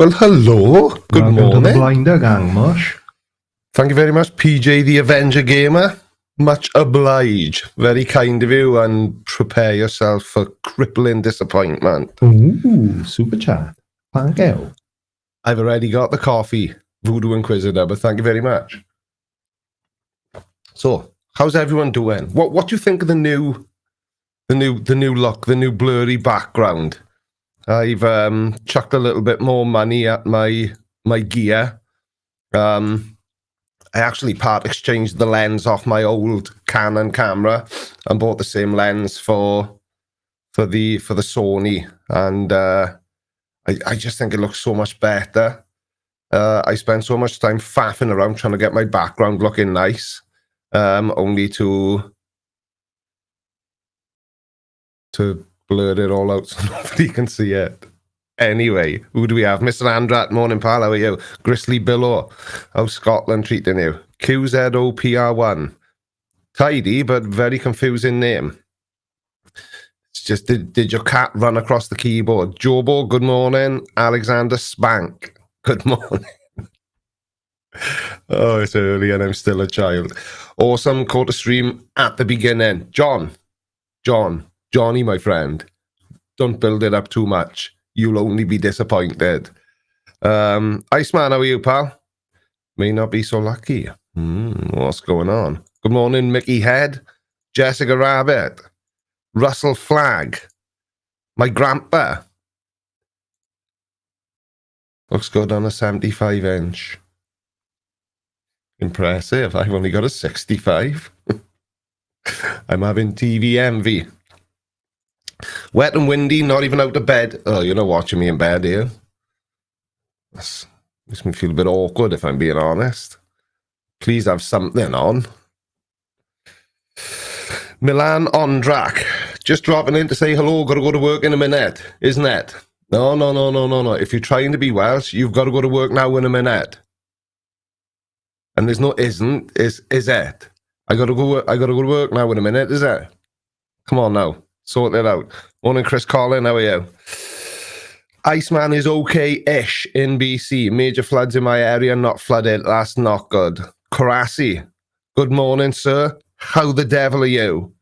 Well, hello. Good Welcome morning. to the Blinder Gang, Mush. Thank you very much, PJ the Avenger Gamer. Much obliged. Very kind of you, and prepare yourself for crippling disappointment. Ooh, super chat. Thank you. I've already got the coffee, Voodoo Inquisitor, but thank you very much. So, how's everyone doing? What do you think of the new look, the new blurry background? I've chucked a little bit more money at my gear. I actually part exchanged the lens off my old Canon camera and bought the same lens for the Sony, and I just think it looks so much better. I spent so much time faffing around trying to get my background looking nice, only to blur it all out so nobody can see it. Anyway, who do we have? Mr. Andrat, morning pal, how are you? Grizzly Billow, how's Scotland treating you? QZOPR1, tidy but very confusing name. It's just, did your cat run across the keyboard? Jobo, good morning. Alexander Spank, good morning. Oh, it's early and I'm still a child. Awesome, caught a stream at the beginning. Johnny, my friend, don't build it up too much. You'll only be disappointed. Iceman, how are you, pal? May not be so lucky. What's going on? Good morning, Mickey Head, Jessica Rabbit, Russell Flag, my grandpa. Looks good on a 75-inch. Impressive. I've only got a 65. I'm having TV envy. Wet and windy, not even out of bed. Oh, you're not watching me in bed, are you? This makes me feel a bit awkward, if I'm being honest. Please have something on. Milan Ondrak, just dropping in to say hello. Got to go to work in a minute, isn't it? No. If you're trying to be Welsh, you've got to go to work now in a minute. And there's no isn't, is it? I got to go to work now in a minute, is it? Come on now. Sort it out. Morning, Chris Collin. How are you? Iceman is okay-ish in BC. Major floods in my area, not flooded. That's not good. Karasi. Good morning, sir. How the devil are you?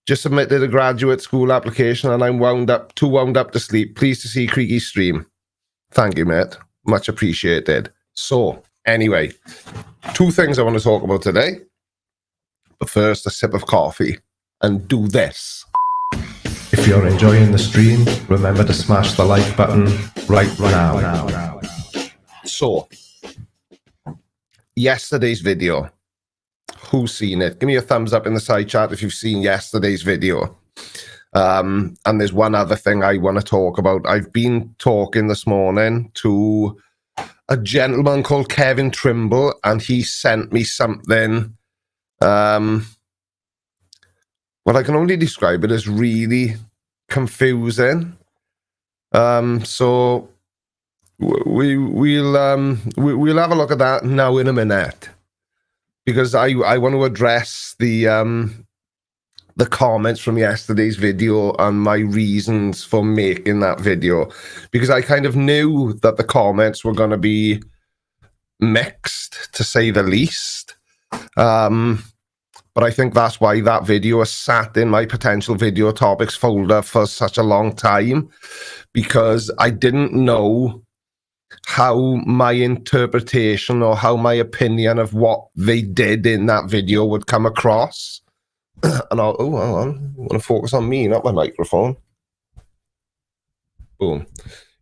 Just submitted a graduate school application and I'm too wound up to sleep. Pleased to see Creaky stream. Thank you, mate. Much appreciated. So, anyway, two things I want to talk about today. But first, a sip of coffee. And do this. If you're enjoying the stream, remember to smash the like button right now. So, yesterday's video. Who's seen it? Give me a thumbs up in the side chat if you've seen yesterday's video. And there's one other thing I want to talk about. I've been talking this morning to a gentleman called Kevin Trimble, and he sent me something. Well, I can only describe it as really confusing. So we'll have a look at that now in a minute, because I want to address the comments from yesterday's video and my reasons for making that video, because I kind of knew that the comments were going to be mixed, to say the least. But I think that's why that video has sat in my potential video topics folder for such a long time, because I didn't know how my interpretation or how my opinion of what they did in that video would come across. And hang on, I want to focus on me, not my microphone. Boom.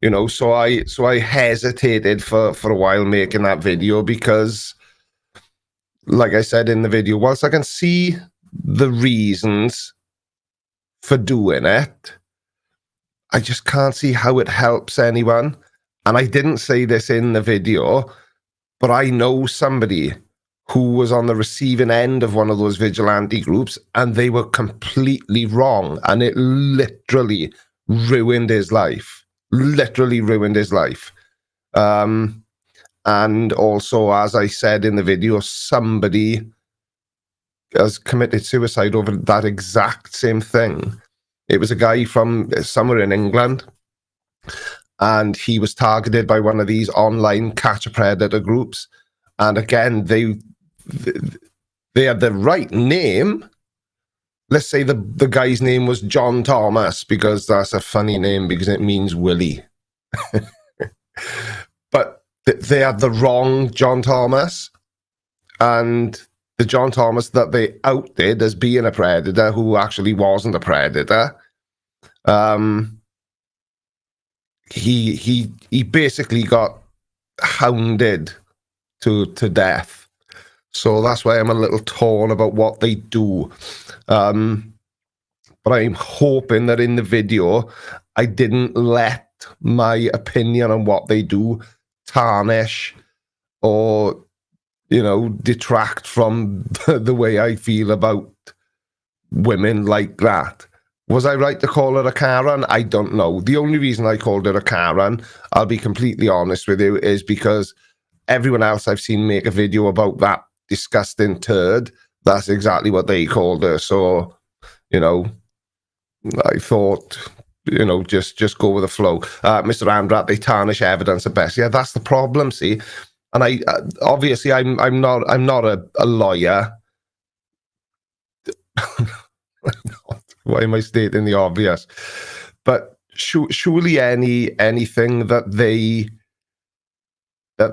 You know, so I hesitated for a while making that video, because like I said in the video, whilst I can see the reasons for doing it, I just can't see how it helps anyone. And I didn't say this in the video, but I know somebody who was on the receiving end of one of those vigilante groups, and they were completely wrong. And it literally ruined his life. Literally ruined his life. And also, as I said in the video, somebody has committed suicide over that exact same thing. It was a guy from somewhere in England, and he was targeted by one of these online catch a predator groups. And again, they had the right name. Let's say the guy's name was John Thomas, because that's a funny name because it means Willie. But they had the wrong John Thomas, and the John Thomas that they outed as being a predator, who actually wasn't a predator, he basically got hounded to death. So that's why I'm a little torn about what they do. But I'm hoping that in the video, I didn't let my opinion on what they do tarnish or, detract from the way I feel about women like that. Was I right to call her a Karen? I don't know. The only reason I called her a Karen, I'll be completely honest with you, is because everyone else I've seen make a video about that disgusting turd, that's exactly what they called her. So, I thought, just go with the flow. Mr. Andrat, they tarnish evidence at best. Yeah, that's the problem, see? And I obviously I'm not a lawyer. Why am I stating the obvious? But surely anything that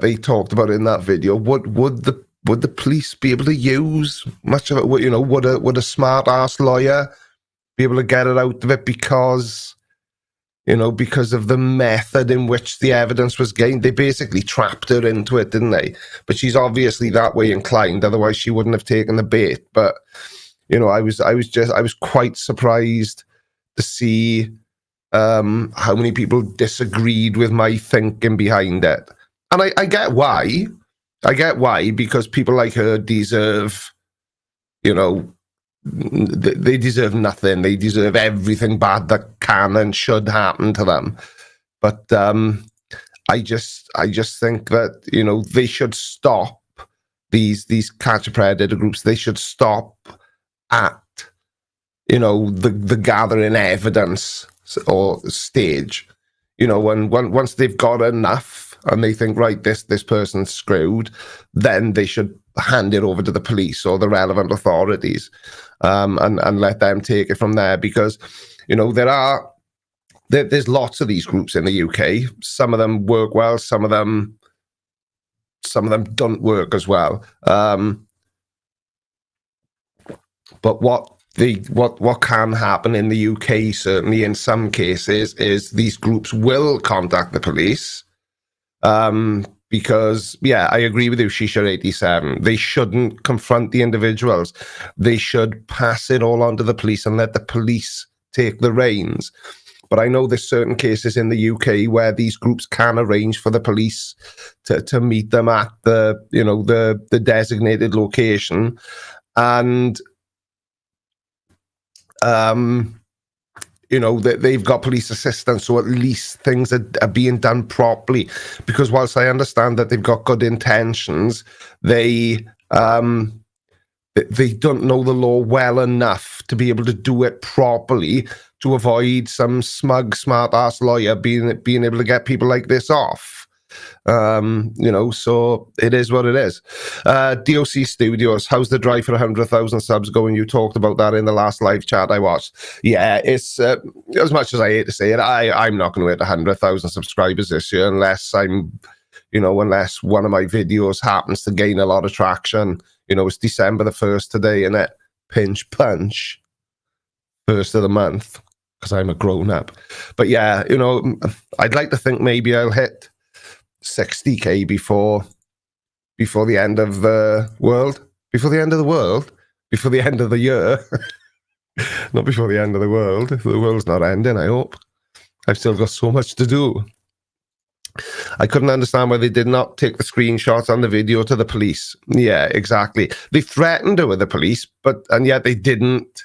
they talked about in that video, would the police be able to use much of it? Would a smart ass lawyer be able to get it out of it because of the method in which the evidence was gained? They basically trapped her into it, didn't they? But she's obviously that way inclined, otherwise she wouldn't have taken the bait. But I was quite surprised to see how many people disagreed with my thinking behind it. And I get why. Because people like her deserve, they deserve nothing. They deserve everything bad that can and should happen to them. But I just think that, they should stop these catch a predator groups. They should stop at, the gathering evidence or stage. Once they've got enough and they think, right, this person's screwed, then they should hand it over to the police or the relevant authorities, and let them take it from there. Because, there's lots of these groups in the UK. Some of them work well, some of them don't work as well. But what can happen in the UK, certainly in some cases, is these groups will contact the police. Because, yeah, I agree with you, Shisha 87. They shouldn't confront the individuals. They should pass it all on to the police and let the police take the reins. But I know there's certain cases in the UK where these groups can arrange for the police to meet them at the designated location. And they've got police assistance, so at least things are being done properly. Because whilst I understand that they've got good intentions, they don't know the law well enough to be able to do it properly, to avoid some smug, smart-ass lawyer being able to get people like this off. So it is what it is. DOC Studios, how's the drive for 100,000 subs going? You talked about that in the last live chat I watched. Yeah, it's as much as I hate to say it, I'm not going to hit 100,000 subscribers this year unless unless one of my videos happens to gain a lot of traction. It's December the 1st today, innit? Pinch punch, 1st of the month, because I'm a grown-up. But yeah, I'd like to think maybe I'll hit 60k before the end of the world. Before the end of the world? Before the end of the year. Not before the end of the world. The world's not ending, I hope. I've still got so much to do. I couldn't understand why they did not take the screenshots on the video to the police. Yeah, exactly. They threatened her with the police, and yet they didn't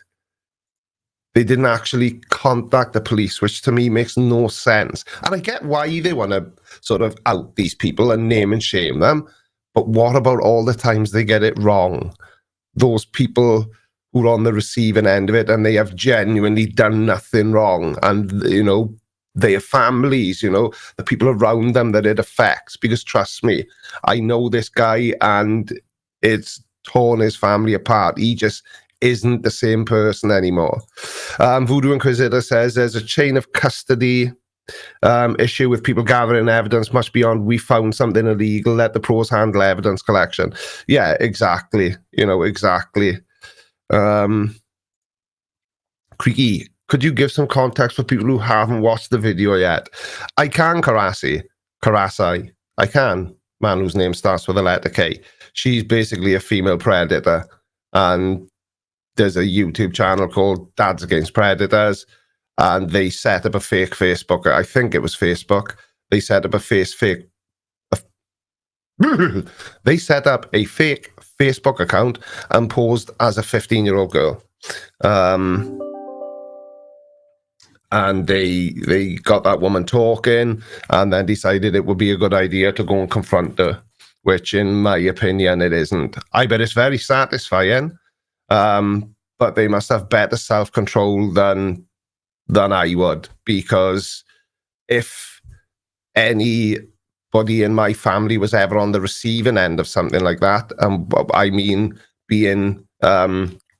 actually contact the police, which to me makes no sense. And I get why they want to sort of out these people and name and shame them. But what about all the times they get it wrong? Those people who are on the receiving end of it and they have genuinely done nothing wrong. And, their families, you know, the people around them that it affects. Because trust me, I know this guy and it's torn his family apart. He just isn't the same person anymore. Voodoo Inquisitor says there's a chain of custody issue with people gathering evidence much beyond we found something illegal, let the pros handle evidence collection. Yeah, exactly. You know, exactly. Creaky, could you give some context for people who haven't watched the video yet? I can, Karasi. I can. Man whose name starts with a letter K. She's basically a female predator. And there's a YouTube channel called Dads Against Predators. And they set up a fake Facebook. I think it was Facebook. They set up a fake they set up a fake Facebook account and posed as a 15-year-old girl. And they got that woman talking and then decided it would be a good idea to go and confront her, which in my opinion, it isn't. I bet it's very satisfying, but they must have better self-control than I would, because if anybody in my family was ever on the receiving end of something like that, I mean being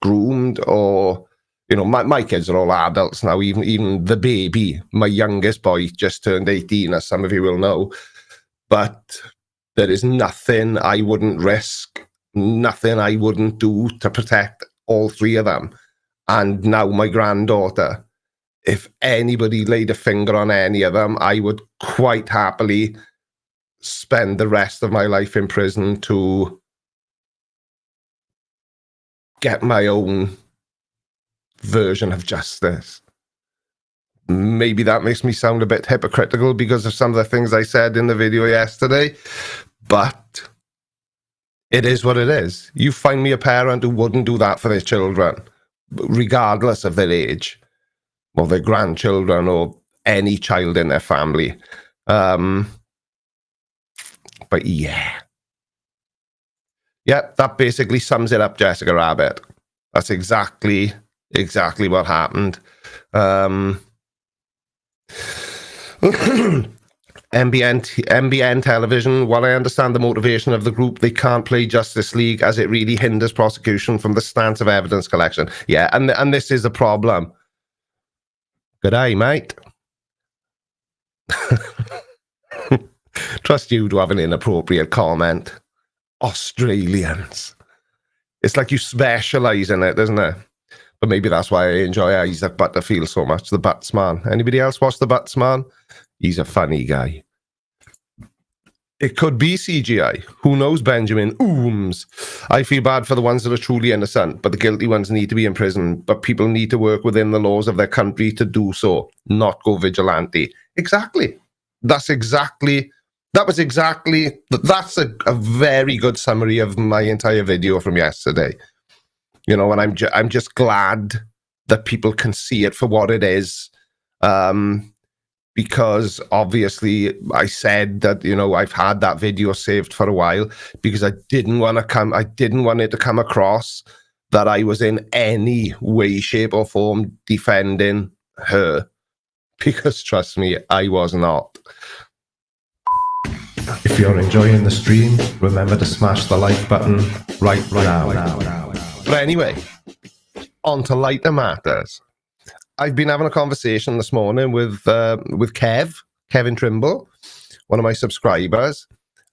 groomed, or, you know, my kids are all adults now, even the baby, my youngest boy just turned 18, as some of you will know, but there is nothing I wouldn't risk, nothing I wouldn't do to protect all three of them. And now my granddaughter, if anybody laid a finger on any of them, I would quite happily spend the rest of my life in prison to get my own version of justice. Maybe that makes me sound a bit hypocritical because of some of the things I said in the video yesterday, but it is what it is. You find me a parent who wouldn't do that for their children, regardless of their age, or their grandchildren, or any child in their family. But yeah. Yeah, that basically sums it up, Jessica Rabbit. That's exactly what happened. MBN television, while I understand the motivation of the group, they can't play Justice League as it really hinders prosecution from the stance of evidence collection. Yeah, and this is a problem. Good day, mate. Trust you to have an inappropriate comment. Australians. It's like you specialise in it, isn't it? But maybe that's why I enjoy Isaac Butterfield so much, the Batsman. Anybody else watch the Batsman? He's a funny guy. It could be CGI. Who knows, Benjamin? Ooms. I feel bad for the ones that are truly innocent, but the guilty ones need to be in prison. But people need to work within the laws of their country to do so, not go vigilante. Exactly. That's a very good summary of my entire video from yesterday. You know, and I'm just glad that people can see it for what it is. Because obviously I said that, you know, I've had that video saved for a while because I didn't want it to come across that I was in any way, shape or form defending her. Because trust me, I was not. If you're enjoying the stream, remember to smash the like button right now. But anyway, on to lighter matters. I've been having a conversation this morning with Kevin Trimble, one of my subscribers,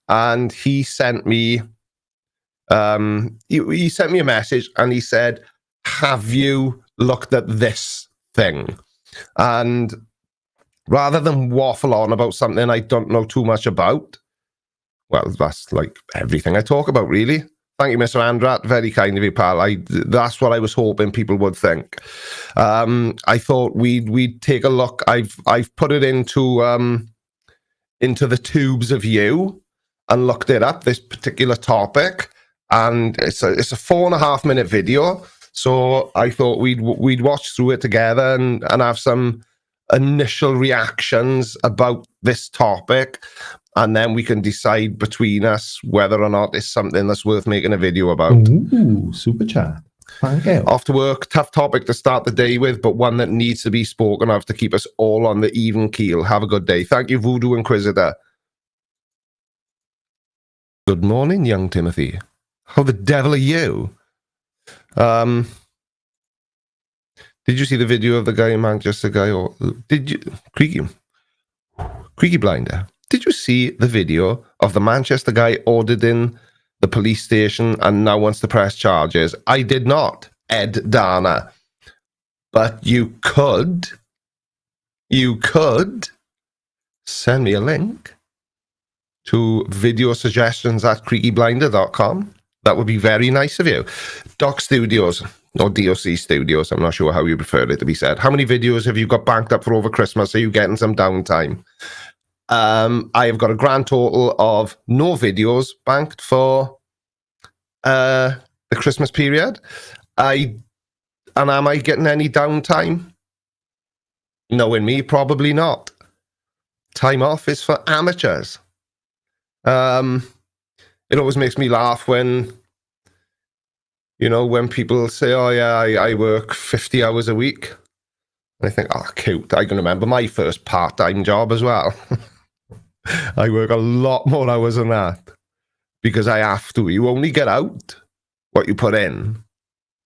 and he sent me he sent me a message and he said, "Have you looked at this thing?" And rather than waffle on about something I don't know too much about, well, that's like everything I talk about, really. Thank you, Mr. Andrat. Very kind of you, pal. That's what I was hoping people would think. I thought we'd take a look. I've put it into the tubes of you and looked it up, this particular topic, and it's a 4.5 minute video. So I thought we'd watch through it together and have some initial reactions about this topic. And then we can decide between us whether or not it's something that's worth making a video about. Ooh, super chat. Thank you. Off to work, tough topic to start the day with, but one that needs to be spoken of to keep us all on the even keel. Have a good day. Thank you, Voodoo Inquisitor. Good morning, young Timothy. How the devil are you? Did you see the video of the guy in Manchester guy, or did you, Creaky Blinder? Did you see the video of the Manchester guy auditing the police station and now wants to press charges? I did not, Ed Dana. But you could send me a link to videosuggestions@creakyblinder.com. That would be very nice of you. Doc Studios, or DOC Studios, I'm not sure how you prefer it to be said. How many videos have you got banked up for over Christmas? Are you getting some downtime? I have got a grand total of no videos banked for the Christmas period. And am I getting any downtime? Knowing me, probably not. Time off is for amateurs. It always makes me laugh when, when people say, oh yeah, I work 50 hours a week. And I think, oh, cute. I can remember my first part-time job as well. I work a lot more hours than that because I have to. You only get out what you put in,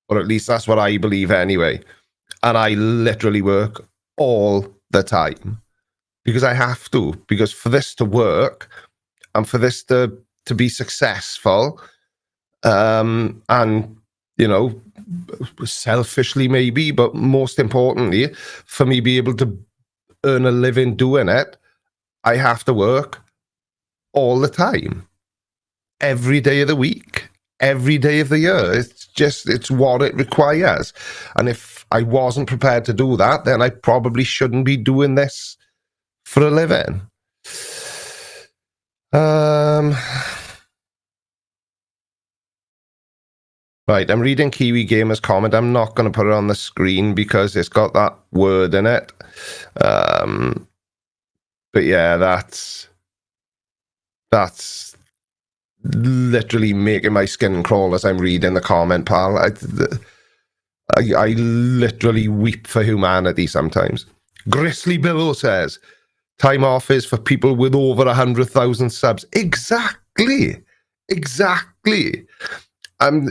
or at least that's what I believe anyway. And I literally work all the time because I have to, because for this to work and for this to be successful, and, selfishly maybe, but most importantly, for me be able to earn a living doing it, I have to work all the time, every day of the week, every day of the year. It's what it requires. And if I wasn't prepared to do that, then I probably shouldn't be doing this for a living. Right, I'm reading Kiwi Gamer's comment. I'm not going to put it on the screen because it's got that word in it. But yeah, that's literally making my skin crawl as I'm reading the comment, pal. I literally weep for humanity sometimes. Grizzly Billow says, time off is for people with over 100,000 subs. Exactly. I'm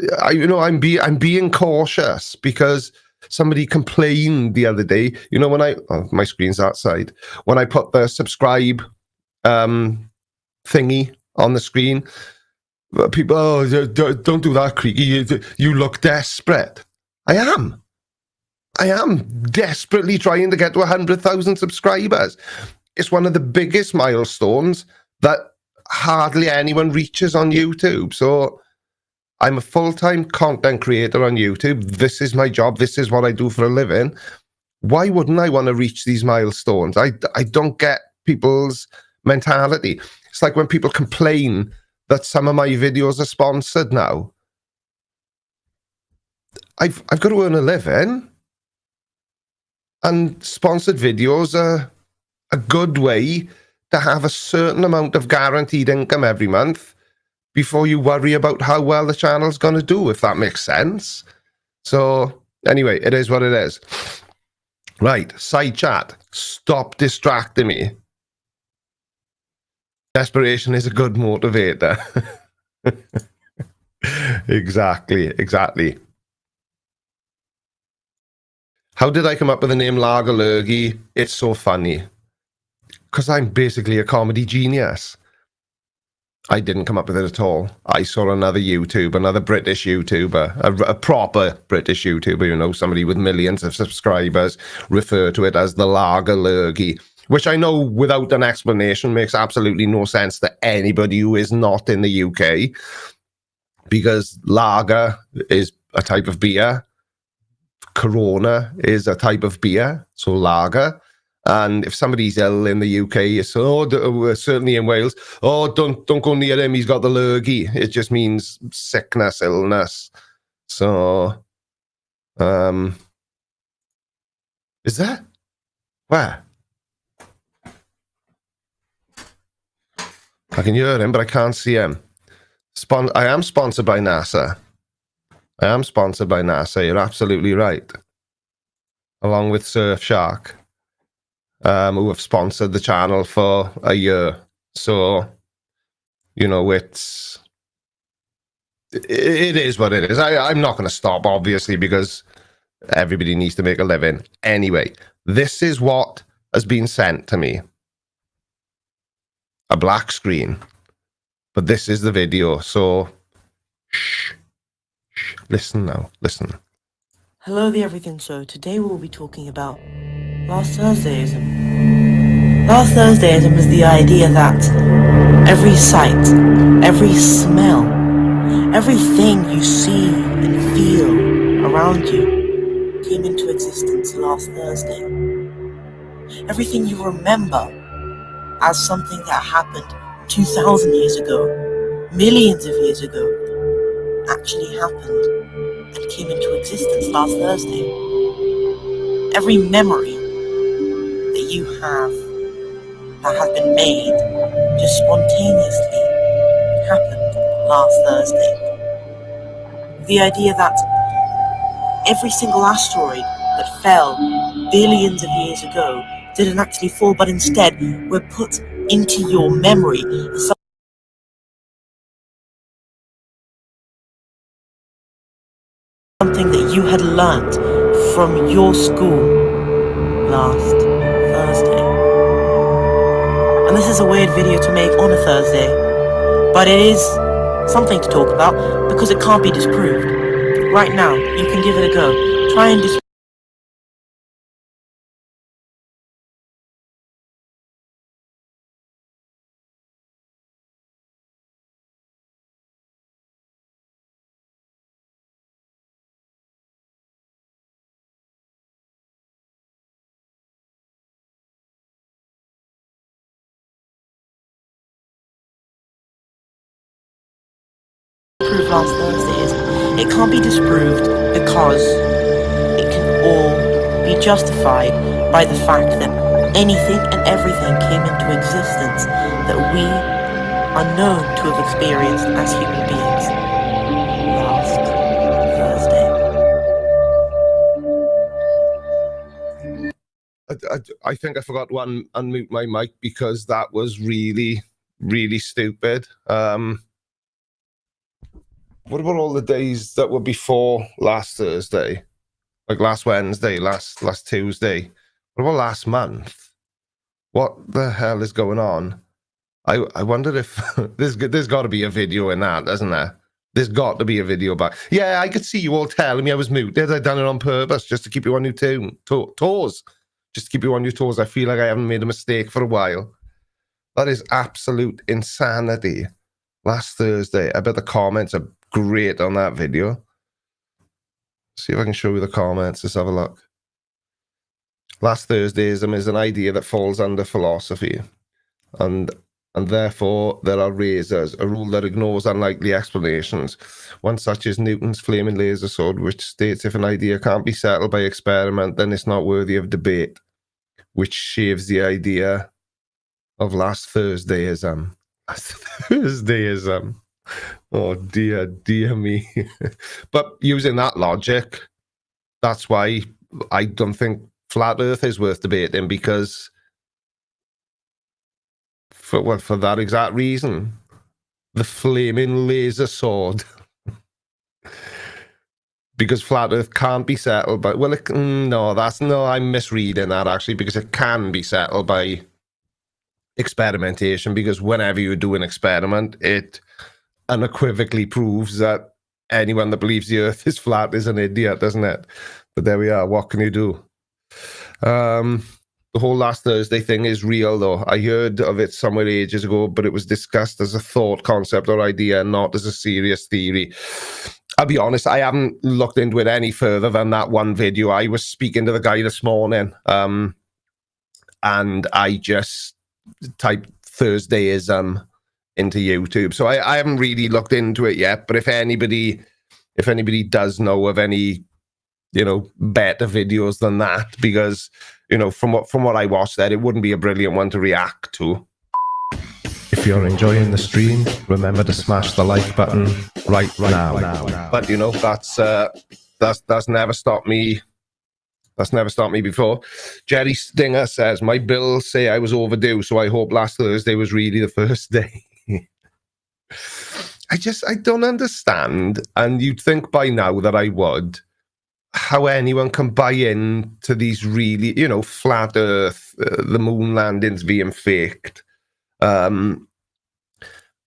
being cautious because somebody complained the other day. When my screen's that side. When I put the subscribe thingy on the screen, people, don't do that, Creaky. You look desperate. I am desperately trying to get to 100,000 subscribers. It's one of the biggest milestones that hardly anyone reaches on YouTube. So I'm a full-time content creator on YouTube. This is my job. This is what I do for a living. Why wouldn't I want to reach these milestones? I don't get people's mentality. It's like when people complain that some of my videos are sponsored now. I've got to earn a living, and sponsored videos are a good way to have a certain amount of guaranteed income every month before you worry about how well the channel's going to do, if that makes sense. So anyway, it is what it is. Right, side chat. Stop distracting me. Desperation is a good motivator. Exactly. How did I come up with the name Lagerlurgy? It's so funny. Because I'm basically a comedy genius. I didn't come up with it at all. I saw another British YouTuber, a proper British YouTuber, somebody with millions of subscribers, refer to it as the Lagerlurgy, which I know without an explanation makes absolutely no sense to anybody who is not in the UK, because lager is a type of beer, Corona is a type of beer, so lager. And if somebody's ill in the UK, it's certainly in Wales. Oh, don't go near him. He's got the lurgy. It just means sickness, illness. So, is that where? I can hear him, but I can't see him. I am sponsored by NASA. I am sponsored by NASA. You're absolutely right. Along with Surfshark, who have sponsored the channel for a year. So, you know, it is what it is. I'm not going to stop, obviously, because everybody needs to make a living. Anyway, this is what has been sent to me. A black screen. But this is the video, so shh. Listen now, listen. Hello the everything show. Today we'll be talking about last Thursdayism. Last Thursdayism is the idea that every sight, every smell, everything you see and feel around you came into existence last Thursday. Everything you remember as something that happened 2,000 years ago, millions of years ago, actually happened and came into existence last Thursday. Every memory that you have that has been made just spontaneously happened last Thursday. The idea that every single asteroid that fell billions of years ago didn't actually fall, but instead were put into your memory as something that you had learnt from your school last Thursday. And this is a weird video to make on a Thursday, but it is something to talk about because it can't be disproved. Right now, you can give it a go. Try and disprove last Thursday. It can't be disproved because it can all be justified by the fact that anything and everything came into existence that we are known to have experienced as human beings last Thursday. I think I forgot to unmute my mic because that was really, really stupid. What about all the days that were before last Thursday? Like last Wednesday, last Tuesday? What about last month? What the hell is going on? I wonder if there's got to be a video in that, doesn't there? There's got to be a video back. Yeah, I could see you all telling me I was muted. I done it on purpose just to keep you on your toes. Just to keep you on your toes. I feel like I haven't made a mistake for a while. That is absolute insanity. Last Thursday, I bet the comments are great on that video. See if I can show you the comments. Let's have a look. Last Thursdayism is an idea that falls under philosophy, and therefore there are razors, a rule that ignores unlikely explanations. One such is Newton's flaming laser sword, which states if an idea can't be settled by experiment, then it's not worthy of debate, which shaves the idea of last Thursdayism. Last Thursdayism. Oh dear me. But using that logic, that's why I don't think flat Earth is worth debating, because for that exact reason, the flaming laser sword. Because flat Earth can't be settled by, well, I'm misreading that actually, because it can be settled by experimentation, because whenever you do an experiment, it unequivocally proves that anyone that believes the Earth is flat is an idiot, doesn't it? But there we are. What can you do? The whole last Thursday thing is real, though. I heard of it somewhere ages ago, but it was discussed as a thought concept or idea, not as a serious theory. I'll be honest, I haven't looked into it any further than that one video. I was speaking to the guy this morning, and I just typed Thursdayism into YouTube. So I haven't really looked into it yet, but if anybody does know of any, better videos than that, because, from what I watched there, it wouldn't be a brilliant one to react to. If If you're enjoying the stream, remember to smash the like button right now. But you know, that's never stopped me. That's never stopped me before. Jerry Stinger says, my bills say I was overdue, so I hope last Thursday was really the first day. I don't understand, and you'd think by now that I would, how anyone can buy in to these really, you know, flat earth, the moon landings being faked.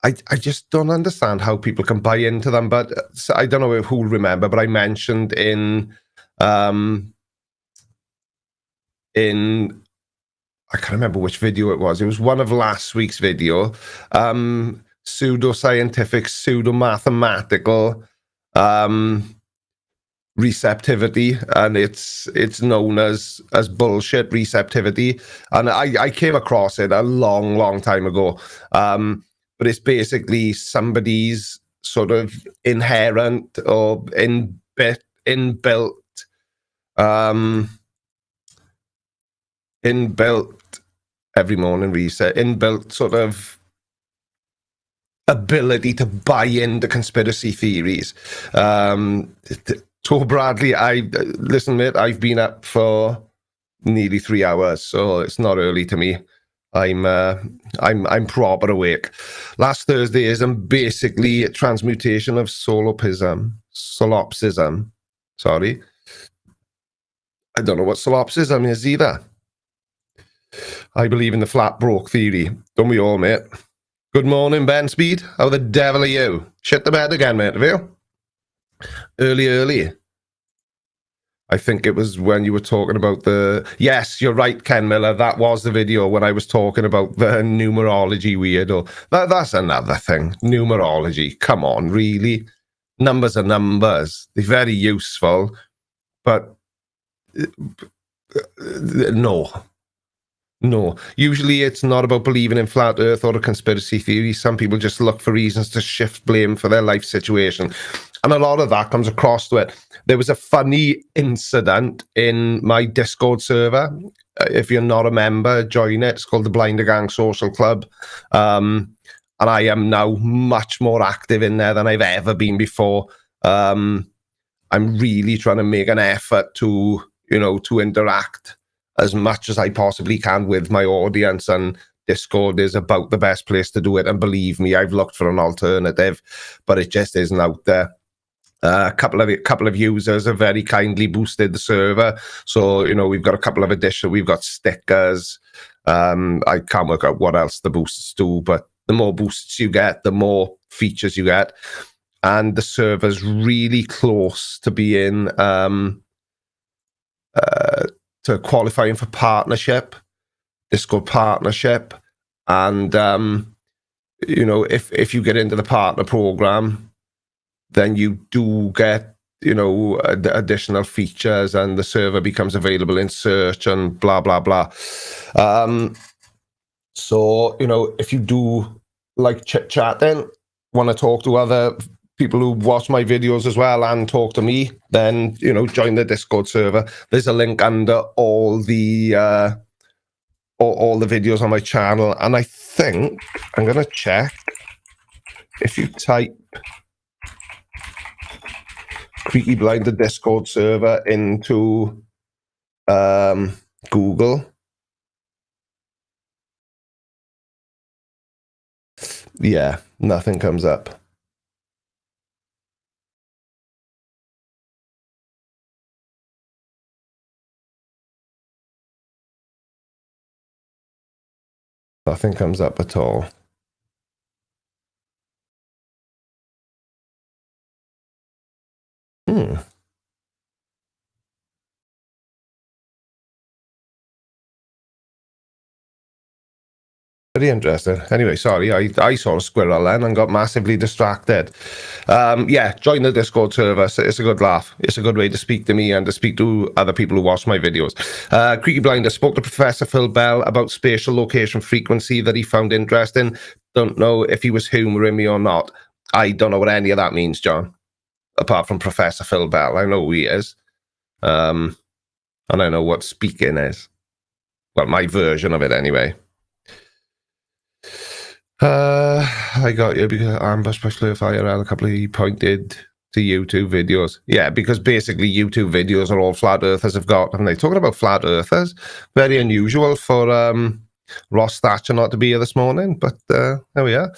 I just don't understand how people can buy into them, but I don't know who'll remember, but I mentioned in I can't remember which video it was. It was one of last week's video. Pseudoscientific, pseudo-mathematical receptivity, and it's known as bullshit receptivity. And I came across it a long time ago. But it's basically somebody's sort of inherent or inbuilt every morning reset, inbuilt sort of ability to buy into conspiracy theories. So Bradley, listen, mate, I've been up for nearly 3 hours, so it's not early to me. I'm proper awake. Last Thursdayism, basically a transmutation of solipsism. Sorry. I don't know what solipsism is either. I believe in the flat broke theory. Don't we all, mate? Good morning, Ben Speed. How the devil are you? Shit the bed again, mate, have you? Early. I think it was when you were talking about the... Yes, you're right, Ken Miller. That was the video when I was talking about the numerology weirdo. That's another thing. Numerology. Come on, really? Numbers are numbers. They're very useful. But... No. Usually it's not about believing in flat earth or a conspiracy theory. Some people just look for reasons to shift blame for their life situation. And a lot of that comes across to it. There was a funny incident in my Discord server. If you're not a member, join it. It's called the Blinder Gang Social Club. And I am now much more active in there than I've ever been before. I'm really trying to make an effort to, to interact as much as I possibly can with my audience, and Discord is about the best place to do it. And believe me, I've looked for an alternative, but it just isn't out there. A couple of users have very kindly boosted the server, so we've got a couple of additional. We've got stickers. I can't work out what else the boosts do, but the more boosts you get, the more features you get, and the server's really close to being to qualifying for partnership, Discord partnership, and if you get into the partner program, then you do get additional features, and the server becomes available in search and blah blah blah. So if you do like chit chatting, want to talk to other people who watch my videos as well and talk to me, then join the Discord server. There's a link under all the videos on my channel, and I think I'm gonna check. If you type Creaky Blinder Discord server into Google, yeah, nothing comes up. Nothing comes up at all. Very interesting. Anyway, sorry, I saw a squirrel then and got massively distracted. Yeah, join the Discord server. It's a good laugh. It's a good way to speak to me and to speak to other people who watch my videos. Creaky Blinder spoke to Professor Phil Bell about spatial location frequency that he found interesting. Don't know if he was humouring me or not. I don't know what any of that means, John, apart from Professor Phil Bell. I know who he is. And I know what speaking is. Well, my version of it anyway. I got you because ambushed by Fleur IRL, a couple of pointed to YouTube videos. Yeah, because basically YouTube videos are all flat earthers have got, and they talking about flat earthers. Very unusual for Ross Thatcher not to be here this morning, but there we are.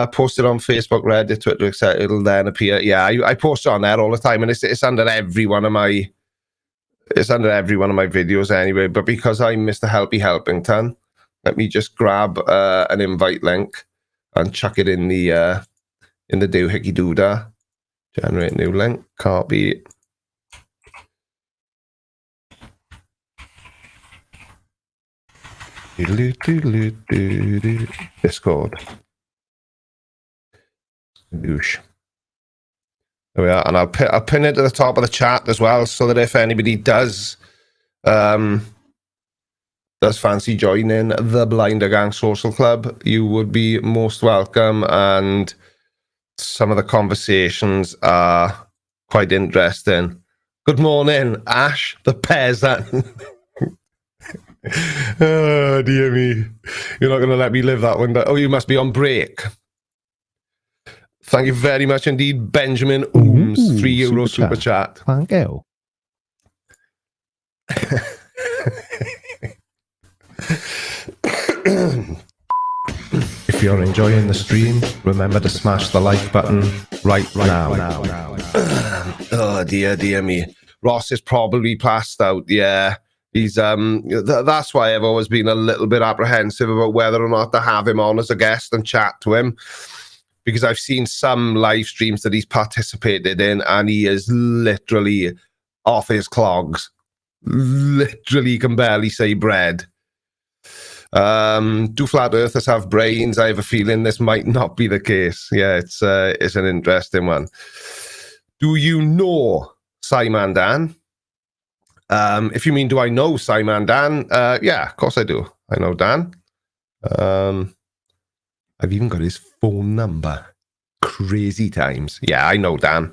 Posted on Facebook, Reddit, Twitter, etc. It'll then appear. Yeah, I post on there all the time, and it's under every one of my videos anyway. But because I'm Mr. Helpy Helpington, let me just grab an invite link and chuck it in the doohickey doodah. Generate new link. Copy. Discord. Goosh. There we are, and I'll pin it to the top of the chat as well, so that if anybody does fancy joining the Blinder Gang Social Club, you would be most welcome, and some of the conversations are quite interesting. Good morning, Ash, the peasant. Oh, dear me. You're not going to let me live that one down. Oh, you must be on break. Thank you very much indeed, Benjamin Ooms, €3 super chat. Thank you. If you're enjoying the stream, remember to smash the like button right now. Oh, dear me. Ross is probably passed out, yeah. He's that's why I've always been a little bit apprehensive about whether or not to have him on as a guest and chat to him, because I've seen some live streams that he's participated in and he is literally off his clogs. Literally can barely say bread. Do flat earthers have brains? I have a feeling this might not be the case. Yeah, it's an interesting one. Do you know Simon Dan? If you mean, do I know Simon Dan? Yeah, of course I do. I know Dan. I've even got his phone number. Crazy times. Yeah, I know Dan.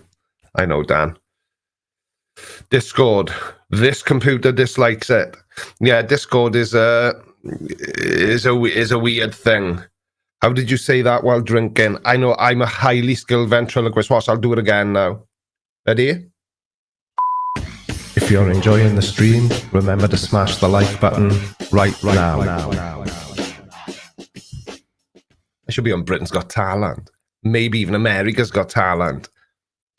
Discord. This computer dislikes it. Yeah, Discord is a weird thing. How did you say that while drinking? I know I'm a highly skilled ventriloquist. Watch, I'll do it again now. Ready? If you're enjoying the stream, remember to smash the like button right now. I should be on Britain's Got Talent. Maybe even America's Got Talent.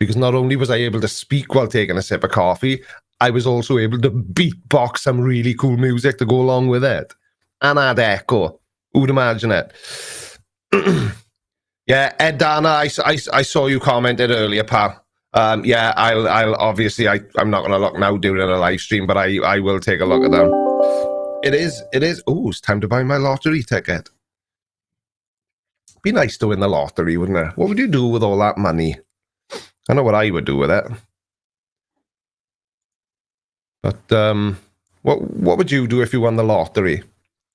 Because not only was I able to speak while taking a sip of coffee, I was also able to beatbox some really cool music to go along with it. And add echo. Who'd imagine it? Yeah, Ed Dana, I saw you commented earlier, pal. Yeah, I'll obviously, I'm not going to look now during a live stream, but I will take a look at them. It is. Oh, it's time to buy my lottery ticket. Be nice to win the lottery, wouldn't it? What would you do with all that money? I know what I would do with it. But what would you do if you won the lottery?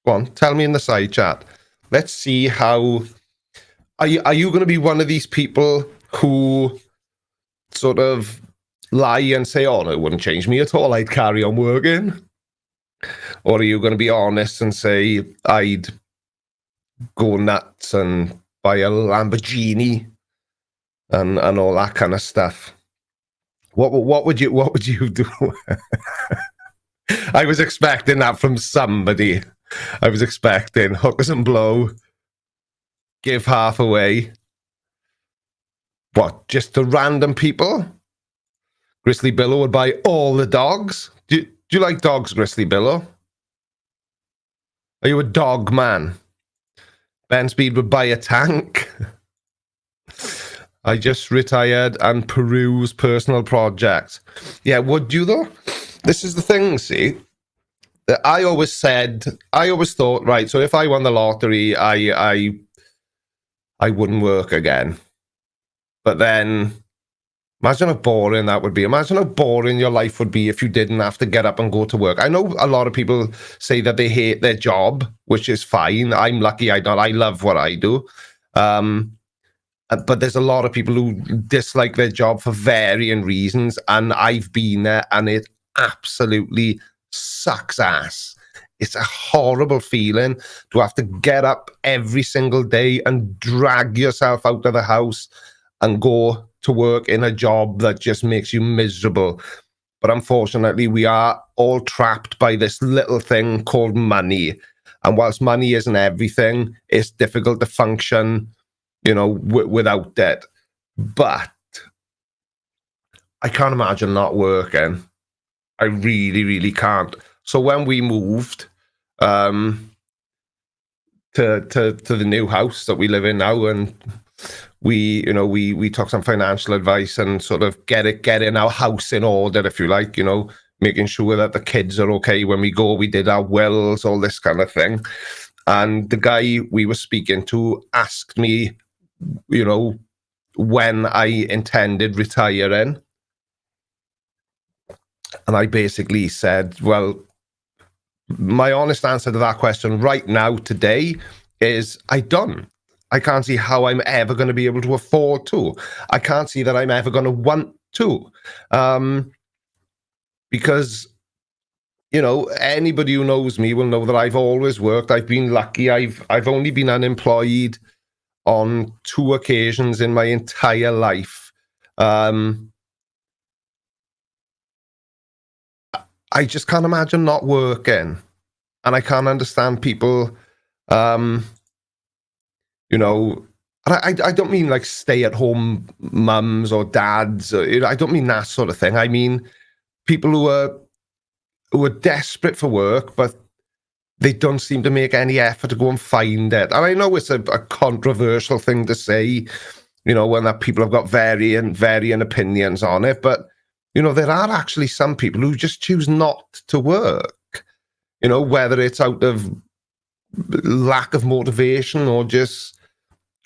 Go on, tell me in the side chat. Let's see how... Are you going to be one of these people who sort of lie and say, oh, no, it wouldn't change me at all, I'd carry on working? Or are you going to be honest and say, I'd go nuts and buy a Lamborghini and all that kind of stuff? What would you do? I was expecting that from somebody. I was expecting hookers and blow, give half away. What, just to random people? Grizzly Billow would buy all the dogs? Do you like dogs, Grizzly Billow? Are you a dog man? Ben Speed would buy a tank. I just retired and peruse personal projects. Yeah, would you though? This is the thing, see? I always thought, right, so if I won the lottery, I wouldn't work again. But then, imagine how boring that would be. Imagine how boring your life would be if you didn't have to get up and go to work. I know a lot of people say that they hate their job, which is fine. I'm lucky I don't. I love what I do. But there's a lot of people who dislike their job for varying reasons, and I've been there, and it absolutely sucks ass. it's a horrible feeling to have to get up every single day and drag yourself out of the house and go to work in a job that just makes you miserable. But unfortunately, we are all trapped by this little thing called money. And whilst money isn't everything, it's difficult to function, without it. But I can't imagine not working. I really, really can't. So when we moved to the new house that we live in now, and we took some financial advice and sort of getting our house in order, if you like, making sure that the kids are okay when we go. We did our wills, all this kind of thing. And the guy we were speaking to asked me, when I intended retiring. And I basically said, well, my honest answer to that question right now, today, is I don't. I can't see how I'm ever going to be able to afford to. I can't see that I'm ever going to want to. Because, anybody who knows me will know that I've always worked. I've been lucky. I've only been unemployed on 2 occasions in my entire life. I just can't imagine not working. And I can't understand people, and I don't mean like stay-at-home mums or dads. I don't mean that sort of thing. I mean people who are desperate for work, but they don't seem to make any effort to go and find it. And I know it's a controversial thing to say, when that people have got varying opinions on it, but there are actually some people who just choose not to work, whether it's out of lack of motivation or just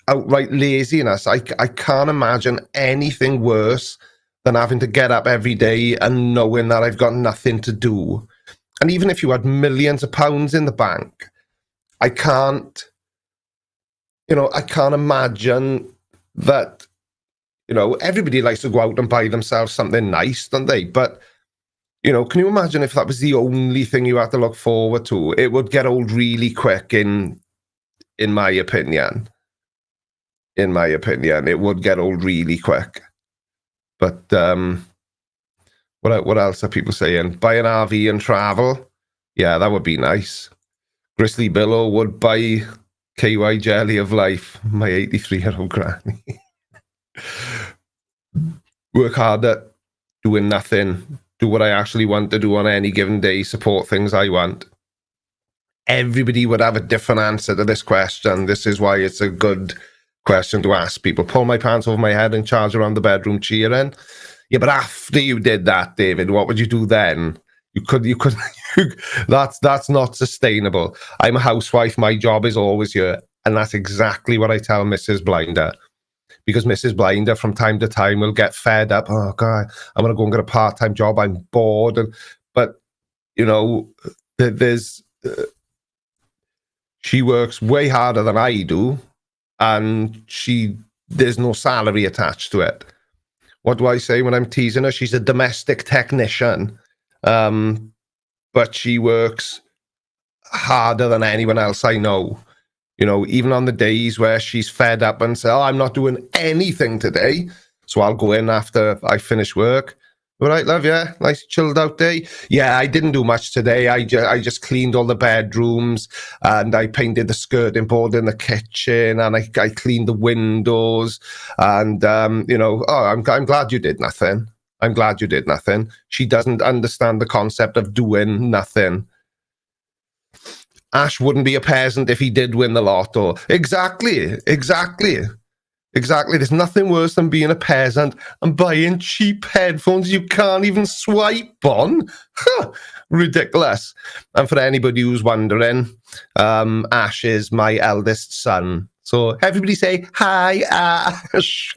outright laziness. I can't imagine anything worse than having to get up every day and knowing that I've got nothing to do. And even if you had millions of pounds in the bank, I can't imagine that. Everybody likes to go out and buy themselves something nice, don't they? But, can you imagine if that was the only thing you had to look forward to? It would get old really quick, in my opinion. In my opinion, it would get old really quick. But what else are people saying? Buy an RV and travel? Yeah, that would be nice. Grizzly Billow would buy KY Jelly of Life, my 83-year-old granny. Work harder, doing nothing. Do what I actually want to do on any given day. Support things I want. Everybody would have a different answer to this question. This is why it's a good question to ask people. Pull my pants over my head and charge around the bedroom cheering. Yeah, but after you did that, David, what would you do then? You could. That's not sustainable. I'm a housewife. My job is always here, and that's exactly what I tell Mrs. Blinder. Because Mrs. Blinder, from time to time, will get fed up. Oh, God, I'm going to go and get a part-time job. I'm bored. But, she works way harder than I do, and there's no salary attached to it. What do I say when I'm teasing her? She's a domestic technician, but she works harder than anyone else I know. Even on the days where she's fed up and says, oh, I'm not doing anything today, so I'll go in after I finish work. All right, love, yeah? Nice chilled out day? Yeah, I didn't do much today. I just cleaned all the bedrooms, and I painted the skirting board in the kitchen, and I cleaned the windows, and, I'm glad you did nothing. I'm glad you did nothing. She doesn't understand the concept of doing nothing. Ash wouldn't be a peasant if he did win the lotto. Exactly. There's nothing worse than being a peasant and buying cheap headphones you can't even swipe on. Ridiculous. And for anybody who's wondering, Ash is my eldest son. So everybody say, hi, Ash.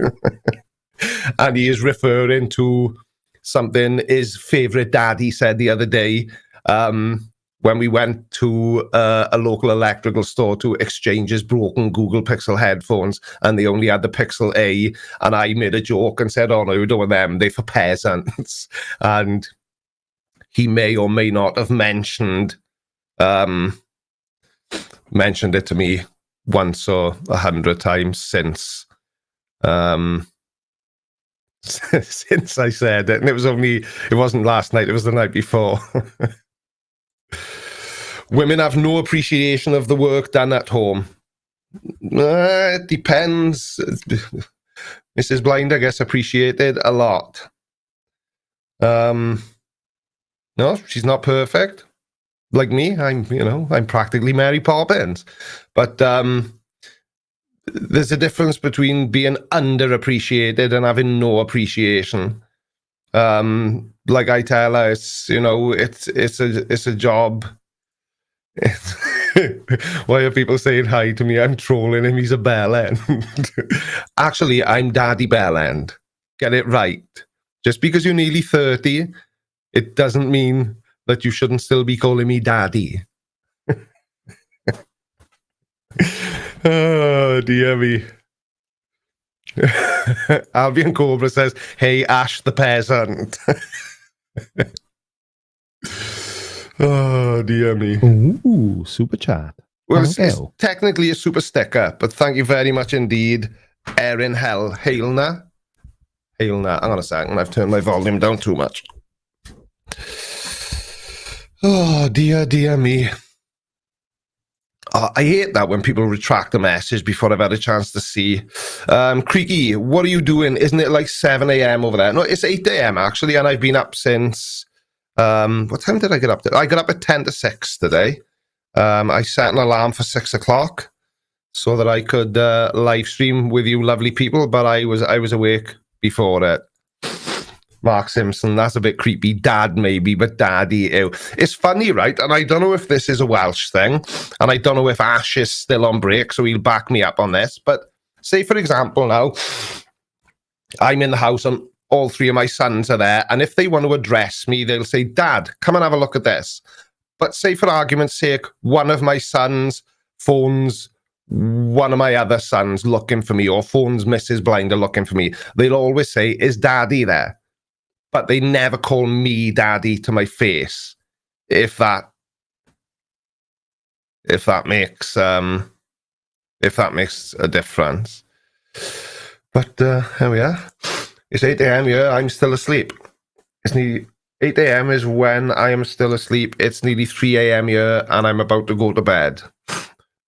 And he is referring to something his favourite daddy said the other day, when we went to a local electrical store to exchange his broken Google Pixel headphones, and they only had the Pixel A, and I made a joke and said, oh no, we don't want them, they're for peasants. And he may or may not have mentioned mentioned it to me once or 100 times since since I said it. And it wasn't last night, it was the night before. Women have no appreciation of the work done at home. It depends. Mrs. Blinder gets appreciated a lot. No, she's not perfect. Like me, I'm practically Mary Poppins. But there's a difference between being underappreciated and having no appreciation. Like I tell her, it's a job. Why are people saying hi to me? I'm trolling him. He's a bellend. Actually, I'm Daddy Bellend. Get it right. Just because you're nearly 30, it doesn't mean that you shouldn't still be calling me Daddy. Oh, dear me. Albion Cobra says, "Hey, Ash the peasant." Oh, dear me. Ooh, super chat. Well, it's technically a super sticker, but thank you very much indeed, Erin Hailner. Hang on a second, I've turned my volume down too much. Oh, dear me. I hate that when people retract a message before I've had a chance to see. Creaky, what are you doing? Isn't it like 7 a.m. over there? No, it's 8 a.m. actually, and I've been up since... what time did I get up to? I got up at 10 to 6 today. I set an alarm for 6 o'clock so that I could live stream with you lovely people, but I was awake before it. Mark Simpson, that's a bit creepy. Dad, maybe, but Daddy, ew. It's funny, right? And I don't know if this is a Welsh thing, and I don't know if Ash is still on break, so he'll back me up on this. But say, for example, now, I'm in the house and all three of my sons are there, and if they want to address me, they'll say, "Dad, come and have a look at this." But say, for argument's sake, one of my sons phones one of my other sons looking for me, or phones Mrs. Blinder looking for me. They'll always say, "Is Daddy there?" But they never call me Daddy to my face. If that makes a difference. But here we are. It's 8 a.m. here. I'm still asleep. It's nearly 8 a.m. is when I am still asleep. It's nearly 3 a.m. here, and I'm about to go to bed,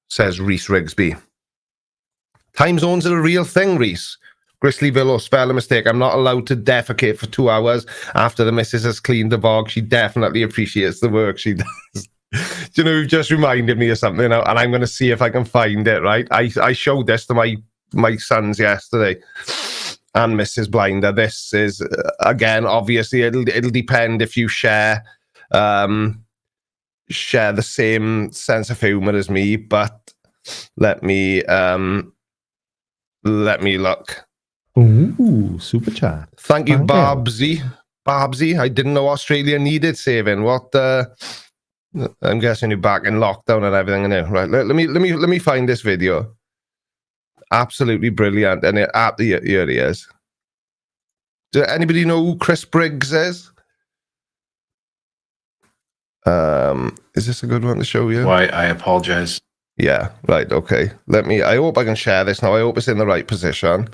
says Reese Rigsby. Time zones are a real thing, Reese. Grizzly Villo, spelling mistake. I'm not allowed to defecate for 2 hours after the missus has cleaned the bog. She definitely appreciates the work she does. You know, you've just reminded me of something, and I'm going to see if I can find it, right? I showed this to my sons yesterday and Mrs. Blinder. This is, again, obviously, it'll depend if you share the same sense of humor as me, but let me look. Ooh, super chat. Thank you, Barbsy. I didn't know Australia needed saving. What? I'm guessing you're back in lockdown and everything. Right? Let me find this video. Absolutely brilliant, and here he is. Does anybody know who Chris Briggs is? Is this a good one to show you? Why, I apologize. Yeah. Right. Okay. I hope I can share this now. I hope it's in the right position.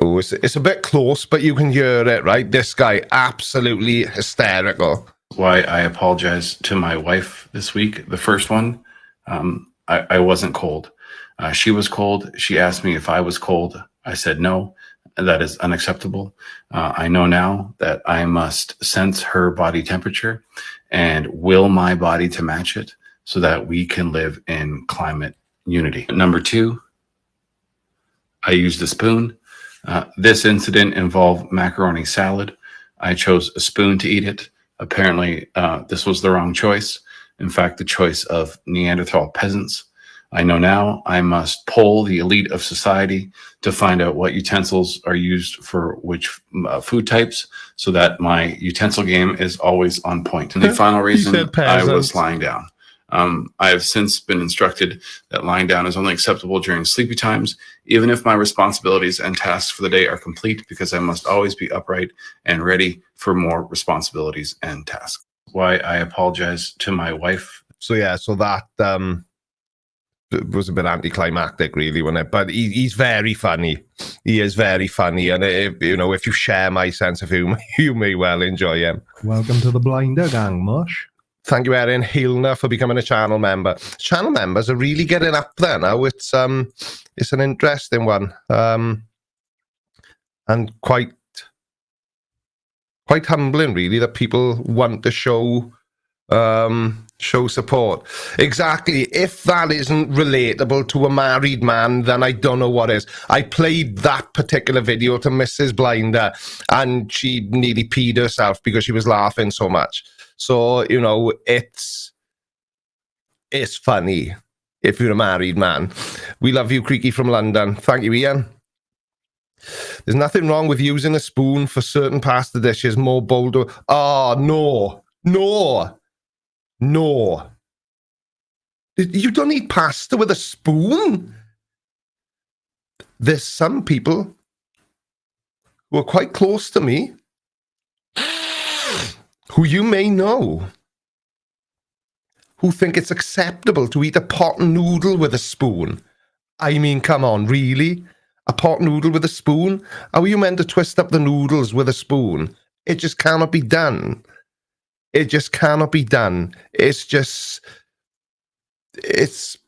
Oh, it's a bit close, but you can hear it, right? This guy, absolutely hysterical. Why, I apologize to my wife this week. The first one, I wasn't cold. She was cold. She asked me if I was cold. I said no. That is unacceptable. I know now that I must sense her body temperature and will my body to match it so that we can live in climate unity. Number two, I used a spoon. This incident involved macaroni salad. I chose a spoon to eat it. Apparently, this was the wrong choice. In fact, the choice of Neanderthal peasants. I know now I must poll the elite of society to find out what utensils are used for which food types so that my utensil game is always on point. And the final reason I was lying down. I have since been instructed that lying down is only acceptable during sleepy times, even if my responsibilities and tasks for the day are complete, because I must always be upright and ready for more responsibilities and tasks. Why I apologize to my wife. So yeah, so that was a bit anticlimactic, really, wasn't it? But he's very funny. He is very funny, and if you share my sense of humor, you may well enjoy him. Welcome to the Blinder Gang, Mush. Thank you, Erin Hilner, for becoming a channel member. Channel members are really getting up there now. It's an interesting one, and quite humbling, really, that people want to show support. Exactly. If that isn't relatable to a married man, then I don't know what is. I played that particular video to Mrs. Blinder, and she nearly peed herself because she was laughing so much. So, it's funny if you're a married man. We love you, Creaky from London. Thank you, Ian. There's nothing wrong with using a spoon for certain pasta dishes. More bolder. Oh, no. You don't eat pasta with a spoon. There's some people who are quite close to me who you may know who think it's acceptable to eat a pot noodle with a spoon. I mean, come on, really? A pot noodle with a spoon? How are you meant to twist up the noodles with a spoon? It just cannot be done. It just cannot be done. It's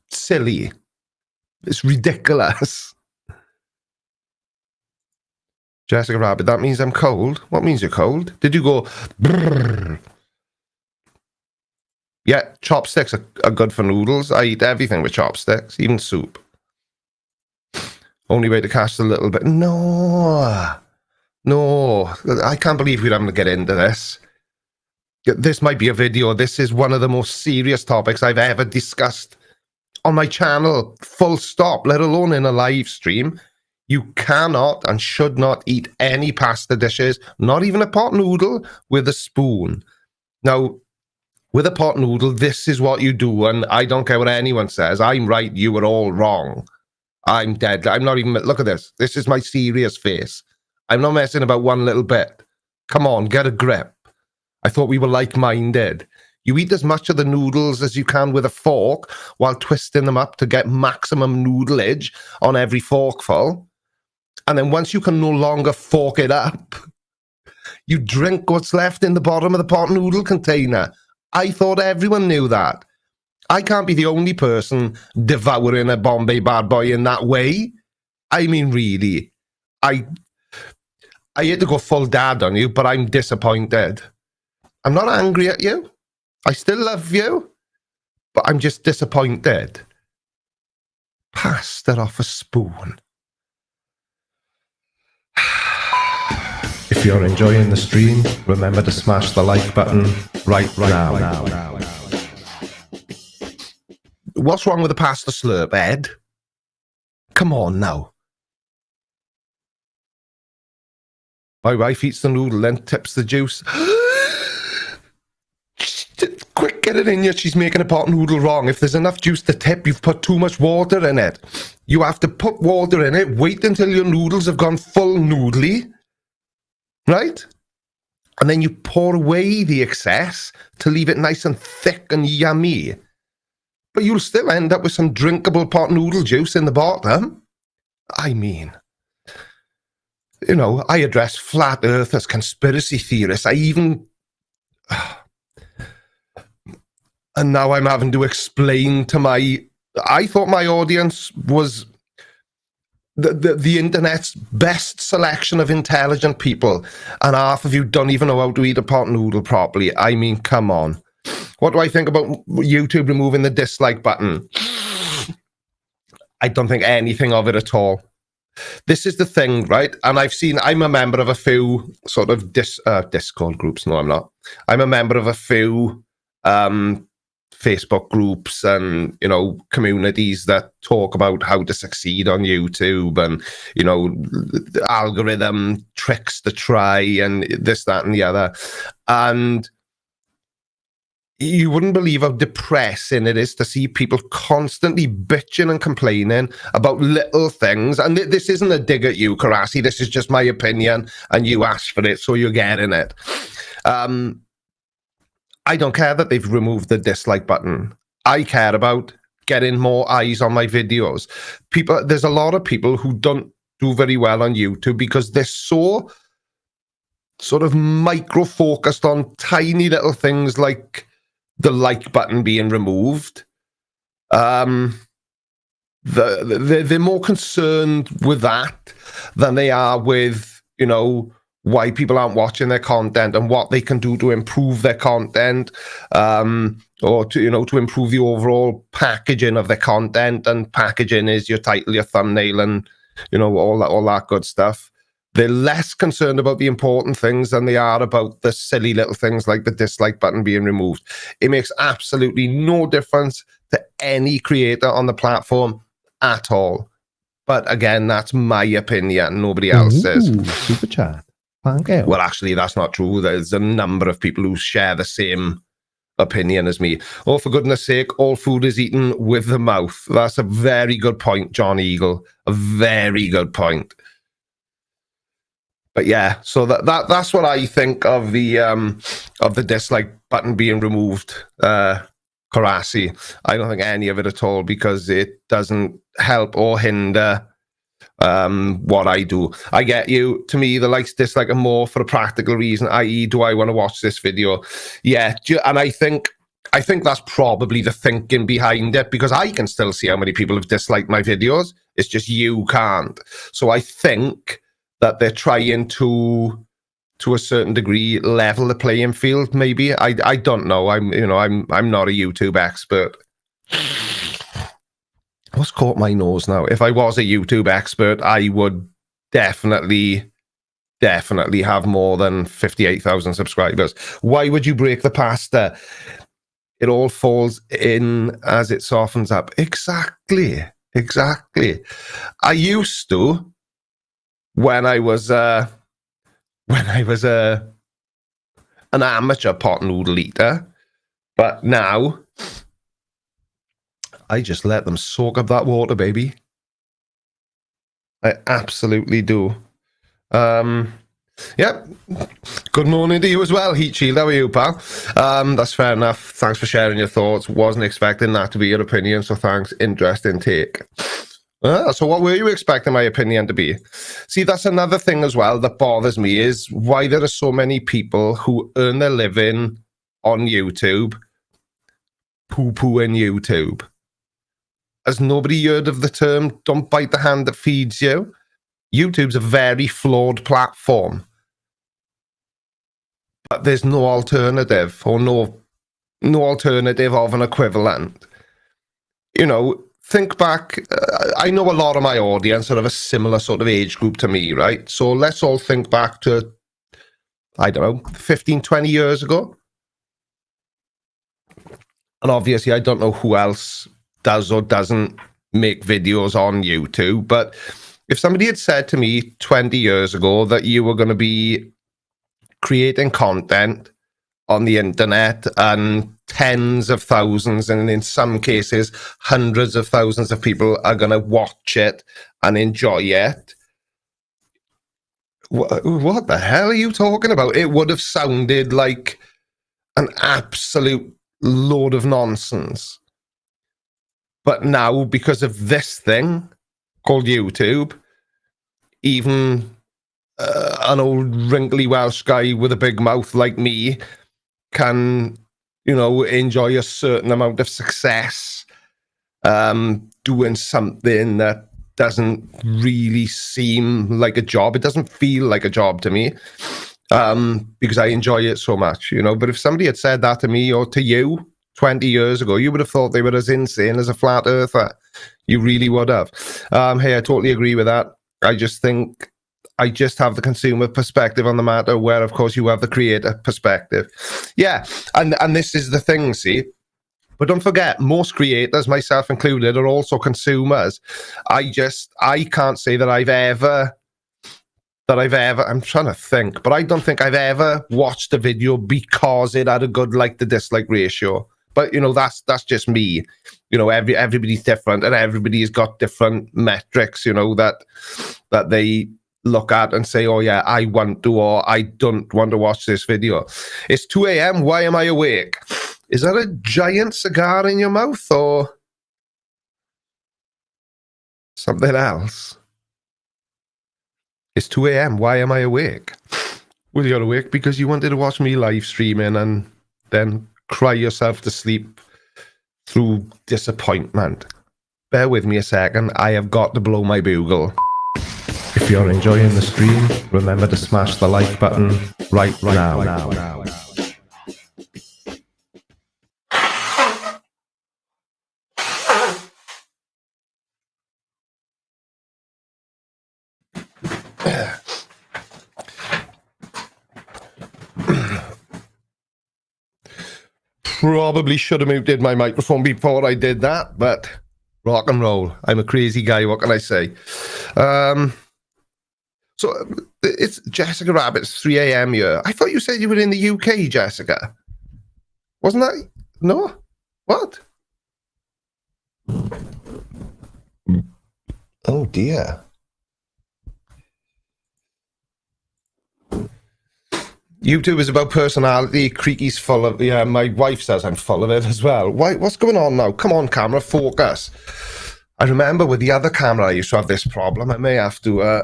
silly. It's ridiculous. Jessica Rabbit, that means I'm cold. What means you're cold? Did you go brrr? Yeah, chopsticks are good for noodles. I eat everything with chopsticks, even soup. Only way to cast a little bit. No. I can't believe we're having to get into this. This might be a video. This is one of the most serious topics I've ever discussed on my channel. Full stop, let alone in a live stream. You cannot and should not eat any pasta dishes, not even a pot noodle, with a spoon. Now, with a pot noodle, this is what you do, and I don't care what anyone says. I'm right, you are all wrong. I'm dead. I'm not even... Look at this. This is my serious face. I'm not messing about one little bit. Come on, get a grip. I thought we were like-minded. You eat as much of the noodles as you can with a fork while twisting them up to get maximum noodleage on every forkful. And then once you can no longer fork it up, you drink what's left in the bottom of the pot noodle container. I thought everyone knew that. I can't be the only person devouring a Bombay bad boy in that way. I mean, really. I hate to go full dad on you, but I'm disappointed. I'm not angry at you. I still love you. But I'm just disappointed. Pasta off a spoon. If you're enjoying the stream, remember to smash the like button right now. What's wrong with the pasta slurp, Ed? Come on now. My wife eats the noodle, then tips the juice. Quick, get it in you. She's making a pot noodle wrong. If there's enough juice to tip, you've put too much water in it. You have to put water in it, wait until your noodles have gone full noodly, right? And then you pour away the excess to leave it nice and thick and yummy. But you'll still end up with some drinkable pot noodle juice in the bottom. I mean, I address flat earthers, conspiracy theorists. And now I'm having to explain to I thought my audience was the internet's best selection of intelligent people, and half of you don't even know how to eat a pot noodle properly. I mean, come on. What do I think about YouTube removing the dislike button? I don't think anything of it at all. This is the thing, right? And I'm a member of a few sort of Discord groups. No, I'm not. I'm a member of a few Facebook groups and, communities that talk about how to succeed on YouTube and, the algorithm tricks to try and this, that, and the other. And you wouldn't believe how depressing it is to see people constantly bitching and complaining about little things. And this isn't a dig at you, Karasi. This is just my opinion, and you asked for it, so you're getting it. And I don't care that they've removed the dislike button. I care about getting more eyes on my videos. There's a lot of people who don't do very well on YouTube because they're so sort of micro-focused on tiny little things like the like button being removed. They're more concerned with that than they are with, why people aren't watching their content and what they can do to improve their content, or to improve the overall packaging of their content. And packaging is your title, your thumbnail, and all that good stuff. They're less concerned about the important things than they are about the silly little things like the dislike button being removed. It makes absolutely no difference to any creator on the platform at all. But again, that's my opinion. Nobody else's. Super chat. Thank you. Well, actually, that's not true. There's a number of people who share the same opinion as me. Oh, for goodness sake, all food is eaten with the mouth. That's a very good point, John Eagle. A very good point. But yeah, so that's what I think of the dislike button being removed. Karasi, I don't think any of it at all, because it doesn't help or hinder what I do. I get you. To me, the likes, dislike are more for a practical reason, i.e., do I want to watch this video? Yeah, and I think that's probably the thinking behind it, because I can still see how many people have disliked my videos. It's just you can't. So I think that they're trying to a certain degree level the playing field. Maybe I don't know. I'm not a YouTube expert. What's caught my nose now? If I was a YouTube expert, I would definitely have more than 58,000 subscribers. Why would you break the pasta? It all falls in as it softens up. Exactly. I used to, when I was an amateur pot noodle eater, but now I just let them soak up that water, baby. I absolutely do. Yep. Good morning to you as well, Heat Shield. How are you, pal? That's fair enough. Thanks for sharing your thoughts. Wasn't expecting that to be your opinion, so thanks. Interesting take. So what were you expecting my opinion to be? See, that's another thing as well that bothers me, is why there are so many people who earn their living on YouTube poo-pooing YouTube. Has nobody heard of the term, don't bite the hand that feeds you? YouTube's a very flawed platform. But there's no alternative, or no alternative of an equivalent. Think back, I know a lot of my audience are of a similar sort of age group to me, right? So let's all think back to, I don't know, 15, 20 years ago. And obviously, I don't know who else does or doesn't make videos on YouTube, but if somebody had said to me 20 years ago that you were going to be creating content on the internet and tens of thousands, and in some cases, hundreds of thousands of people are going to watch it and enjoy it, what the hell are you talking about? It would have sounded like an absolute load of nonsense. But now, because of this thing called YouTube, even an old wrinkly Welsh guy with a big mouth like me can, enjoy a certain amount of success doing something that doesn't really seem like a job. It doesn't feel like a job to me, because I enjoy it so much, But if somebody had said that to me or to you 20 years ago, you would have thought they were as insane as a flat earther. You really would have. Hey, I totally agree with that. I just think I just have the consumer perspective on the matter, where, of course, you have the creator perspective. Yeah, and this is the thing, see? But don't forget, most creators, myself included, are also consumers. I can't say that I've ever, I'm trying to think, but I don't think I've ever watched a video because it had a good like to dislike ratio. But, that's just me. Everybody's different, and everybody's got different metrics, that they look at and say, oh yeah, I want to, or I don't want to watch this video. It's 2 a.m. Why am I awake? Is that a giant cigar in your mouth or something else? It's 2 a.m. Why am I awake? Well, you're awake because you wanted to watch me live streaming and then cry yourself to sleep through disappointment. Bear with me a second. I have got to blow my bugle. If you're enjoying the stream, remember to smash the like button right now. Probably should have muted my microphone before I did that, but rock and roll. I'm a crazy guy, what can I say? So it's Jessica Rabbit's 3 a.m. here. I thought you said you were in the UK, Jessica. Wasn't that? No? What? Oh dear. YouTube is about personality. Creaky's full of... Yeah, my wife says I'm full of it as well. Why? What's going on now? Come on, camera, focus. I remember with the other camera I used to have this problem. I may have to...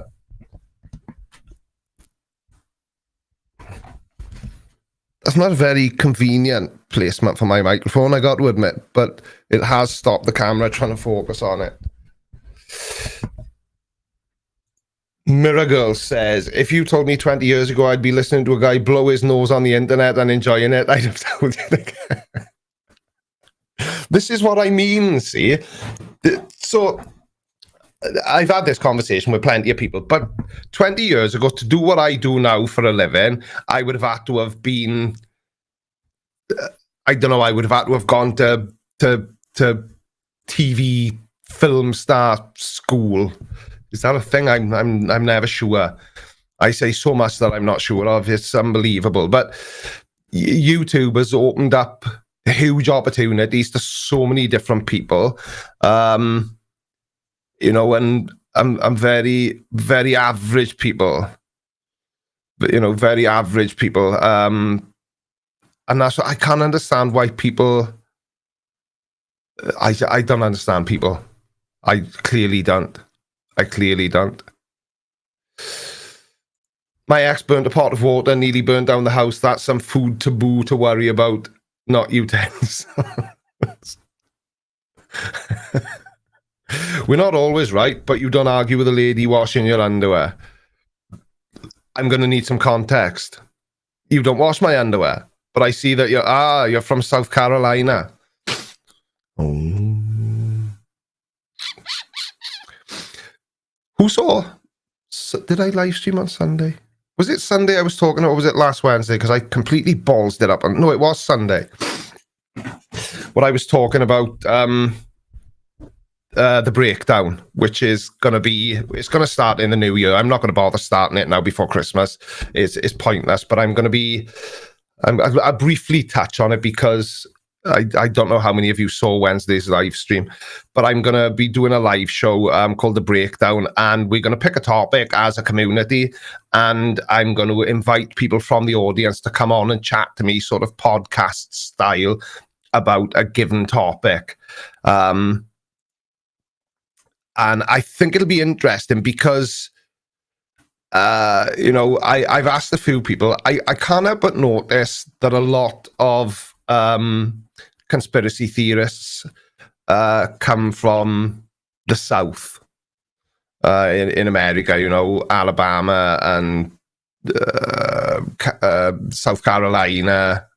That's not a very convenient placement for my microphone, I got to admit, but it has stopped the camera trying to focus on it. Mirror Girl says, if you told me 20 years ago I'd be listening to a guy blow his nose on the internet and enjoying it, I'd have told you again. This is what I mean, see? So, I've had this conversation with plenty of people, but 20 years ago, to do what I do now for a living, I would have had to have been, I don't know, I would have had to have gone to TV film star school. Is that a thing? I'm never sure. I say so much that I'm not sure of. It's unbelievable. But YouTube has opened up huge opportunities to so many different people. You know, and I'm very, very average people. But, you know, very average people. And that's what I can't understand why people. I don't understand people. I clearly don't. My ex burnt a pot of water, nearly burned down the house. That's some food taboo to worry about, not utensils. We're not always right, but you don't argue with a lady washing your underwear. I'm going to need some context. You don't wash my underwear, but I see that you're from South Carolina. Oh. Who saw? Did I live stream on Sunday? Was it Sunday I was talking, or was it last Wednesday? Because I completely ballsed it up. No, it was Sunday. What I was talking about, the breakdown, which is going to be, it's going to start in the new year. I'm not going to bother starting it now before Christmas. It's pointless, but I'll briefly touch on it because I don't know how many of you saw Wednesday's live stream, but I'm going to be doing a live show called The Breakdown, and we're going to pick a topic as a community, and I'm going to invite people from the audience to come on and chat to me sort of podcast style about a given topic. And I think it'll be interesting because, you know, I've asked a few people. I can't help but notice that a lot of conspiracy theorists come from the South in America, you know, Alabama and South Carolina,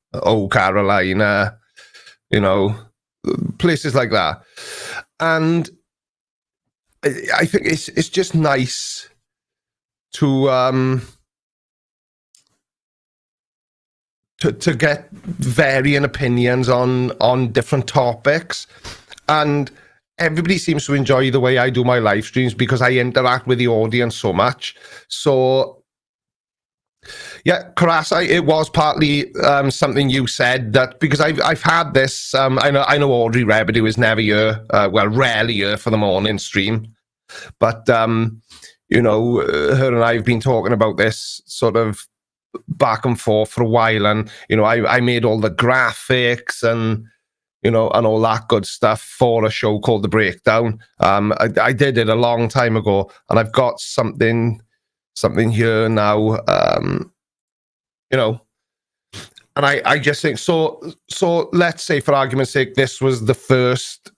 Carolina, you know, places like that. And I think it's just nice to get varying opinions on different topics, and everybody seems to enjoy the way I do my live streams because I interact with the audience so much. So yeah, Karasa, it was partly something you said, that because I've had this. I know Audrey Rebedew is never here, well, rarely here for the morning stream, but you know, her and I have been talking about this sort of back and forth for a while, and you know, I made all the graphics and you know, and all that good stuff for a show called The Breakdown. I did it a long time ago, and I've got something here now. You know, and I just think so. Let's say, for argument's sake, this was the first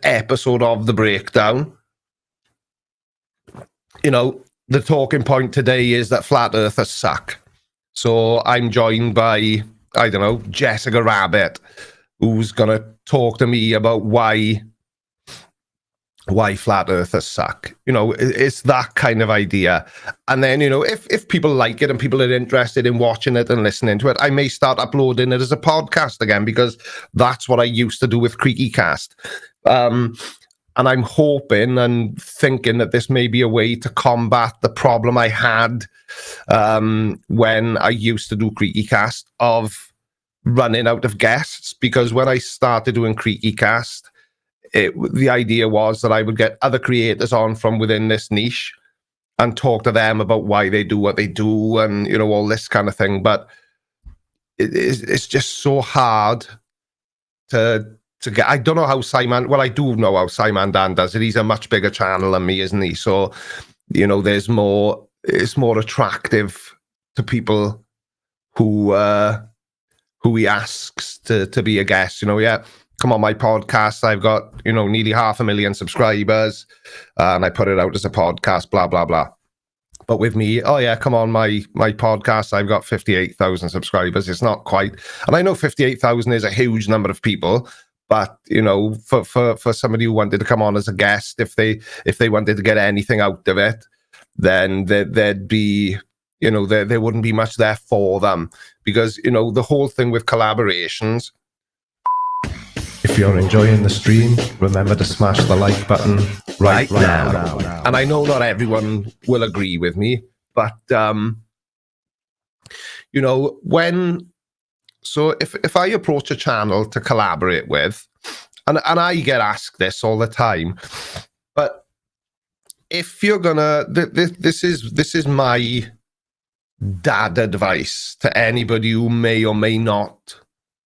episode of The Breakdown. You know, the talking point today is that flat earthers suck. So I'm joined by, I don't know, Jessica Rabbit, who's going to talk to me about why flat earthers suck. You know, it's that kind of idea. And then, you know, if people like it and people are interested in watching it and listening to it, I may start uploading it as a podcast again, because that's what I used to do with Creaky Cast. And I'm hoping and thinking that this may be a way to combat the problem I had when I used to do Creaky Cast of running out of guests. Because when I started doing Creaky Cast, the idea was that I would get other creators on from within this niche and talk to them about why they do what they do and, you know, all this kind of thing. But it's just so hard to get. I don't know how Simon, well, I do know how Simon Dan does it. He's a much bigger channel than me, isn't he? So, you know, it's more attractive to people who he asks to be a guest. You know, yeah, come on my podcast. I've got, you know, nearly 500,000 subscribers, and I put it out as a podcast, blah, blah, blah. But with me, oh yeah, come on my podcast. I've got 58,000 subscribers. It's not quite, and I know 58,000 is a huge number of people. But, you know, for somebody who wanted to come on as a guest, if they wanted to get anything out of it, then there'd be, you know, there wouldn't be much there for them. Because, you know, the whole thing with collaborations. If you're enjoying the stream, remember to smash the like button right now. And I know not everyone will agree with me, but, you know, so if I approach a channel to collaborate with, and I get asked this all the time, but if you're gonna, this is my dad advice to anybody who may or may not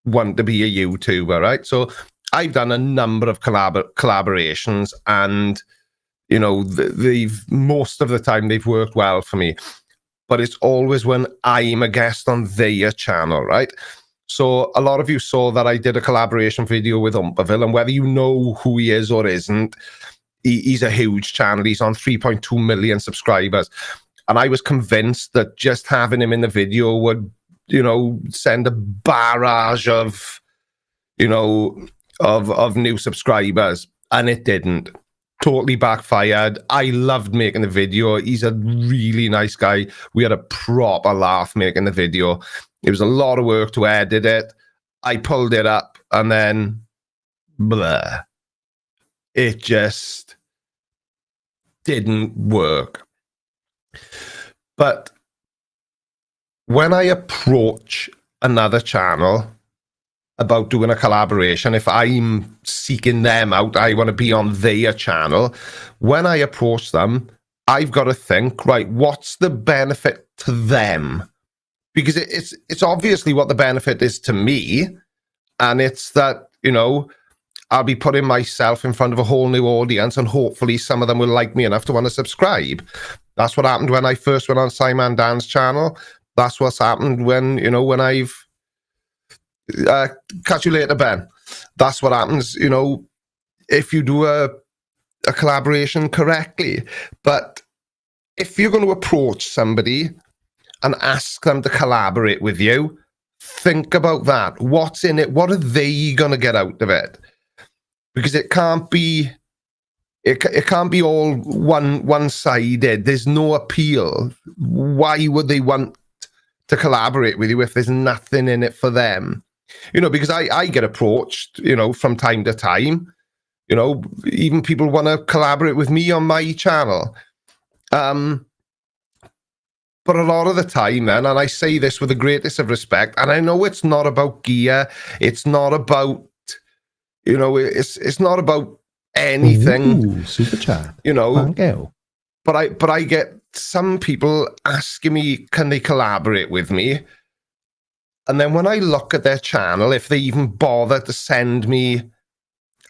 want to be a YouTuber, right? So I've done a number of collaborations, and you know, most of the time they've worked well for me, but it's always when I'm a guest on their channel, right? So a lot of you saw that I did a collaboration video with Umperville, and whether you know who he is or isn't, he's a huge channel. He's on 3.2 million subscribers. And I was convinced that just having him in the video would, you know, send a barrage of, you know, of new subscribers. And it didn't. Totally backfired. I loved making the video. He's a really nice guy. We had a proper laugh making the video. It was a lot of work to edit it. I pulled it up, and then, blah. It just didn't work. But when I approach another channel about doing a collaboration, if I'm seeking them out, I want to be on their channel. When I approach them, I've got to think, right, what's the benefit to them? Because it's obviously what the benefit is to me, and it's that, you know, I'll be putting myself in front of a whole new audience, and hopefully some of them will like me enough to want to subscribe. That's what happened when I first went on Simon Dan's channel. That's what's happened when, you know, when I've catch you later, Ben. That's what happens, you know, if you do a collaboration correctly. But if you're going to approach somebody and ask them to collaborate with you, think about that. What's in it? What are they going to get out of it? Because it can't be all one-sided. There's no appeal. Why would they want to collaborate with you if there's nothing in it for them? You know, because I get approached, you know, from time to time. You know, even people want to collaborate with me on my channel. But a lot of the time, then, and I say this with the greatest of respect, and I know it's not about gear, it's not about, you know, it's not about anything. Ooh, super chat. You know, Girl. but I get some people asking me, can they collaborate with me? And then when I look at their channel, if they even bother to send me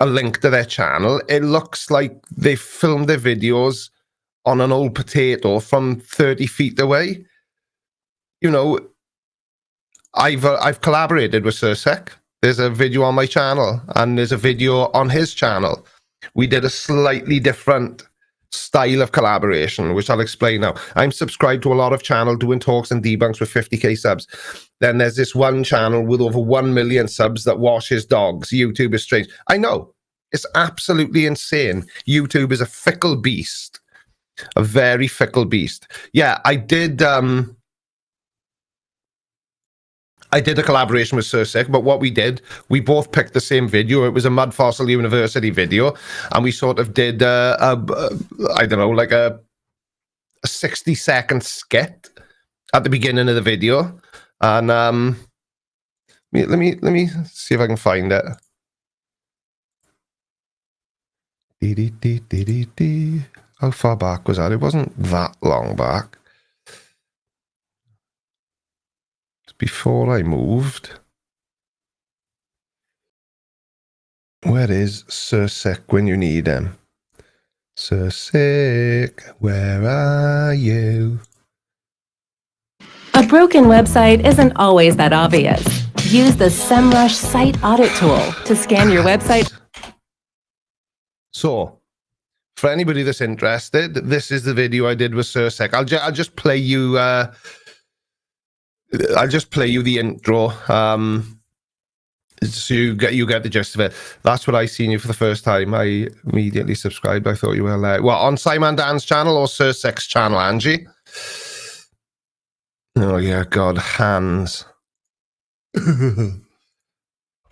a link to their channel, it looks like they filmed their videos on an old potato from 30 feet away. You know, I've collaborated with Sursec. There's a video on my channel, and there's a video on his channel. We did a slightly different style of collaboration, which I'll explain now. I'm subscribed to a lot of channels doing talks and debunks with 50k subs. Then there's this one channel with over 1 million subs that washes dogs. YouTube is strange. I know. It's absolutely insane. YouTube is a fickle beast. A very fickle beast. Yeah, I did a collaboration with Sursec, but what we did, we both picked the same video. It was a Mud Fossil University video, and we sort of did I don't know, like a 60-second skit at the beginning of the video. And let me see if I can find it. How far back was that? It wasn't that long back. Before I moved. Where is Sursec when you need him? Sursec, where are you? A broken website isn't always that obvious. Use the SEMrush Site Audit tool to scan your website. So, for anybody that's interested, this is the video I did with Sursec. I'll just play you. I'll just play you the intro. So you get the gist of it. That's what I seen you for the first time. I immediately subscribed. I thought you were like, well, on Simon Dan's channel or Sursec's channel, Angie? Oh yeah, God, hands.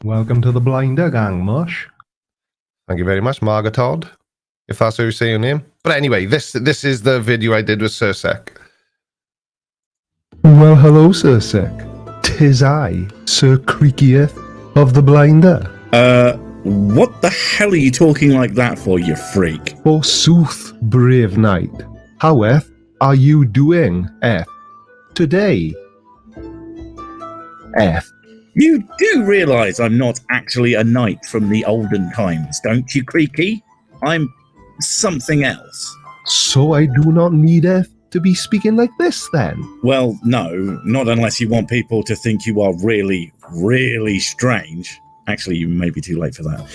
Welcome to the Blinder Gang, Mush. Thank you very much, Margaret Todd, if that's how you say your name. But anyway, this is the video I did with Sursec. Well, hello, Sursec. 'Tis I, Sir Creakieth of the Blinder. What the hell are you talking like that for, you freak? Forsooth, brave knight. Howeth are you doing, Eth? Today? Eth. You do realise I'm not actually a knight from the olden times, don't you, Creaky? I'm something else. So I do not need Eth to be speaking like this, then? Well, no, not unless you want people to think you are really, really strange. Actually, you may be too late for that.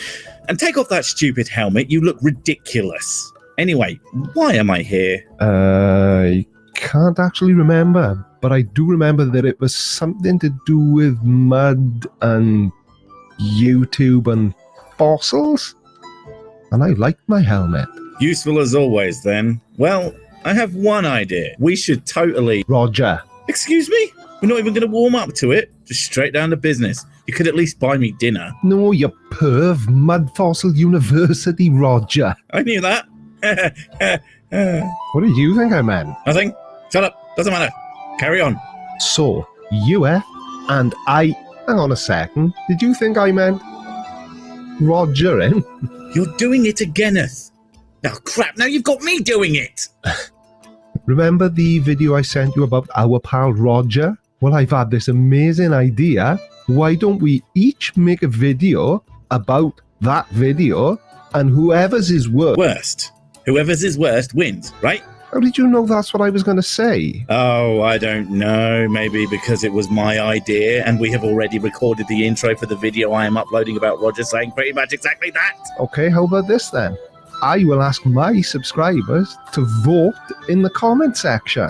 And take off that stupid helmet, you look ridiculous. Anyway, why am I here? I can't actually remember, but I do remember that it was something to do with mud and YouTube and fossils. And I liked my helmet. Useful as always, then. Well, I have one idea. We should totally... Roger. Excuse me? We're not even going to warm up to it. Just straight down to business. You could at least buy me dinner. No, you perv. Mud Fossil University, Roger. I knew that. What did you think I meant? Nothing. Shut up. Doesn't matter. Carry on. So, UF and I... Hang on a second. Did you think I meant Roger, eh? You're doing it againeth. Oh, crap. Now you've got me doing it. Remember the video I sent you about our pal Roger? Well, I've had this amazing idea. Why don't we each make a video about that video, and whoever's is worst... Whoever's is worst wins, right? How did you know that's what I was going to say? Oh, I don't know. Maybe because it was my idea and we have already recorded the intro for the video I am uploading about Roger saying pretty much exactly that. Okay, how about this then? I will ask my subscribers to vote in the comment section.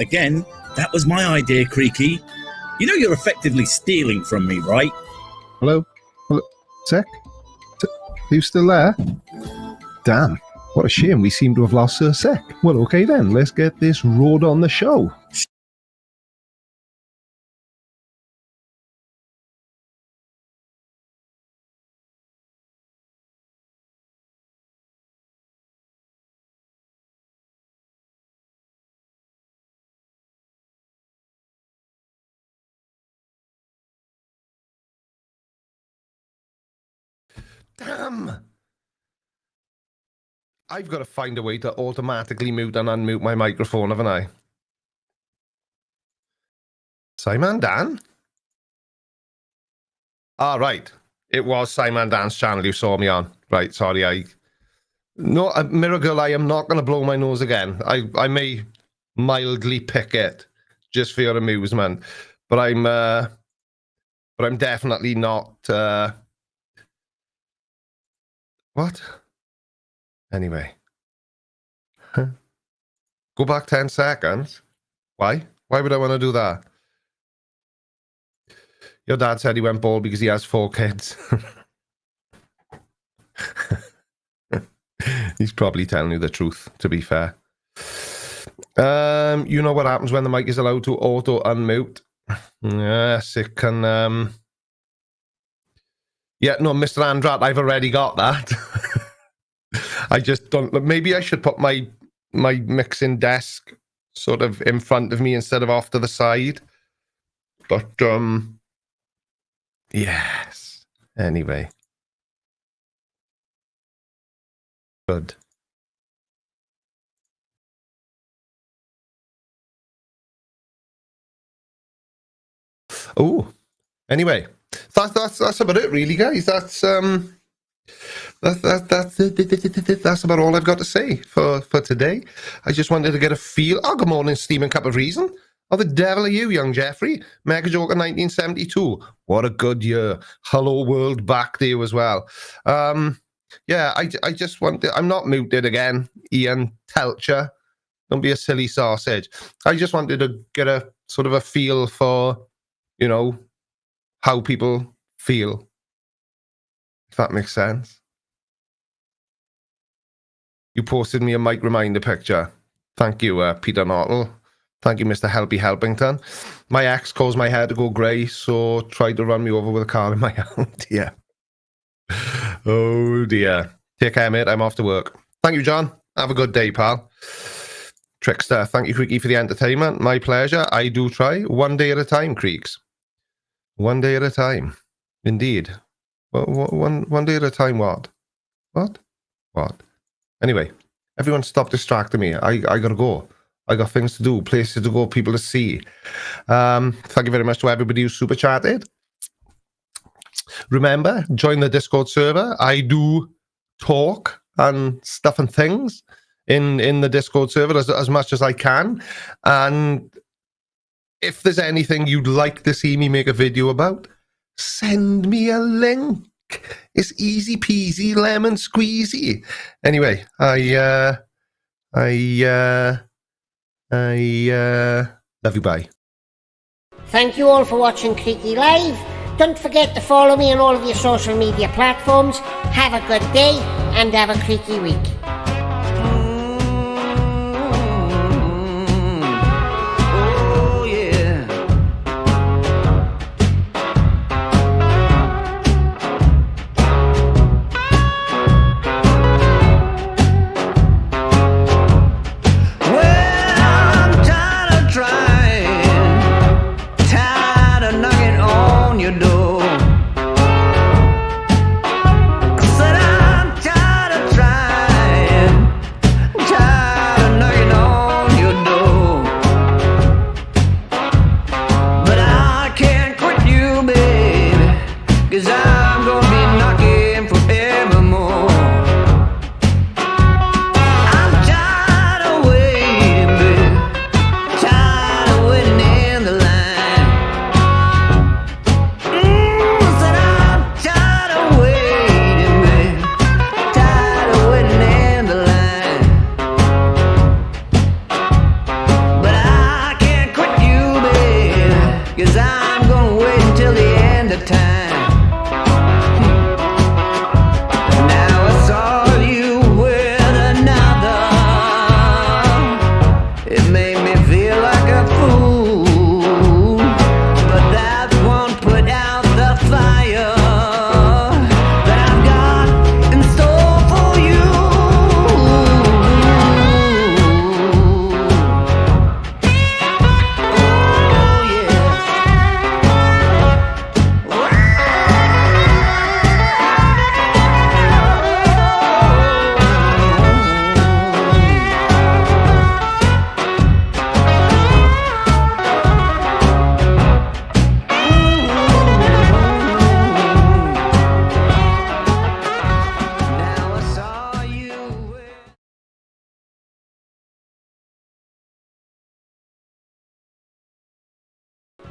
Again, that was my idea, Creaky. You know you're effectively stealing from me, right? Hello? Hello? Sec? Are you still there? Damn. What a shame we seem to have lost Sir Sec. Well, okay then, let's get this road on the show. Damn. I've got to find a way to automatically mute and unmute my microphone, haven't I? Simon Dan? Ah, right. It was Simon Dan's channel you saw me on. Right, sorry. No, Miracle, I am not going to blow my nose again. I may mildly pick it just for your amusement, but I'm definitely not. What? Anyway, go back 10 seconds. Why? Why would I want to do that? Your dad said he went bald because he has 4 kids. He's probably telling you the truth, to be fair. You know what happens when the mic is allowed to auto unmute? Yes, it can. Yeah, no, Mr. Andrat, I've already got that. I just don't. Maybe I should put my mixing desk sort of in front of me instead of off to the side. But yes. Anyway. Good. Oh, anyway, that's about it, really, guys. That's about all I've got to say for today. I just wanted to get a feel. Oh, good morning, Steaming Cup of Reason. Oh, the devil are you, young Jeffrey? Mega Joker 1972. What a good year. Hello World back to you as well. Yeah, I just wanted. I'm not muted again, Ian Telcher. Don't be a silly sausage. I just wanted to get a sort of a feel for, you know, how people feel. If that makes sense. You posted me a mic reminder picture. Thank you, Peter Nortle. Thank you, Mr. Helpy Helpington. My ex caused my hair to go grey, so tried to run me over with a car in my hand. Yeah. Oh, dear. Take care, mate. I'm off to work. Thank you, John. Have a good day, pal. Trickster, thank you, Creaky, for the entertainment. My pleasure. I do try. One day at a time, Creaks. One day at a time. Indeed. One day at a time, what? What? Anyway, everyone stop distracting me. I gotta go. I got things to do, places to go, people to see. Thank you very much to everybody who super chatted. Remember, join the Discord server. I do talk and stuff and things in the Discord server as much as I can. And if there's anything you'd like to see me make a video about, send me a link. It's easy peasy, lemon squeezy. Anyway, I love you, bye. Thank you all for watching Creaky Live. Don't forget to follow me on all of your social media platforms. Have a good day and have a creaky week. Oh yeah. Well, I'm tired of trying, tired of knocking on your door. I said I'm tired of trying.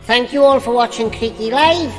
Thank you all for watching Creaky Live.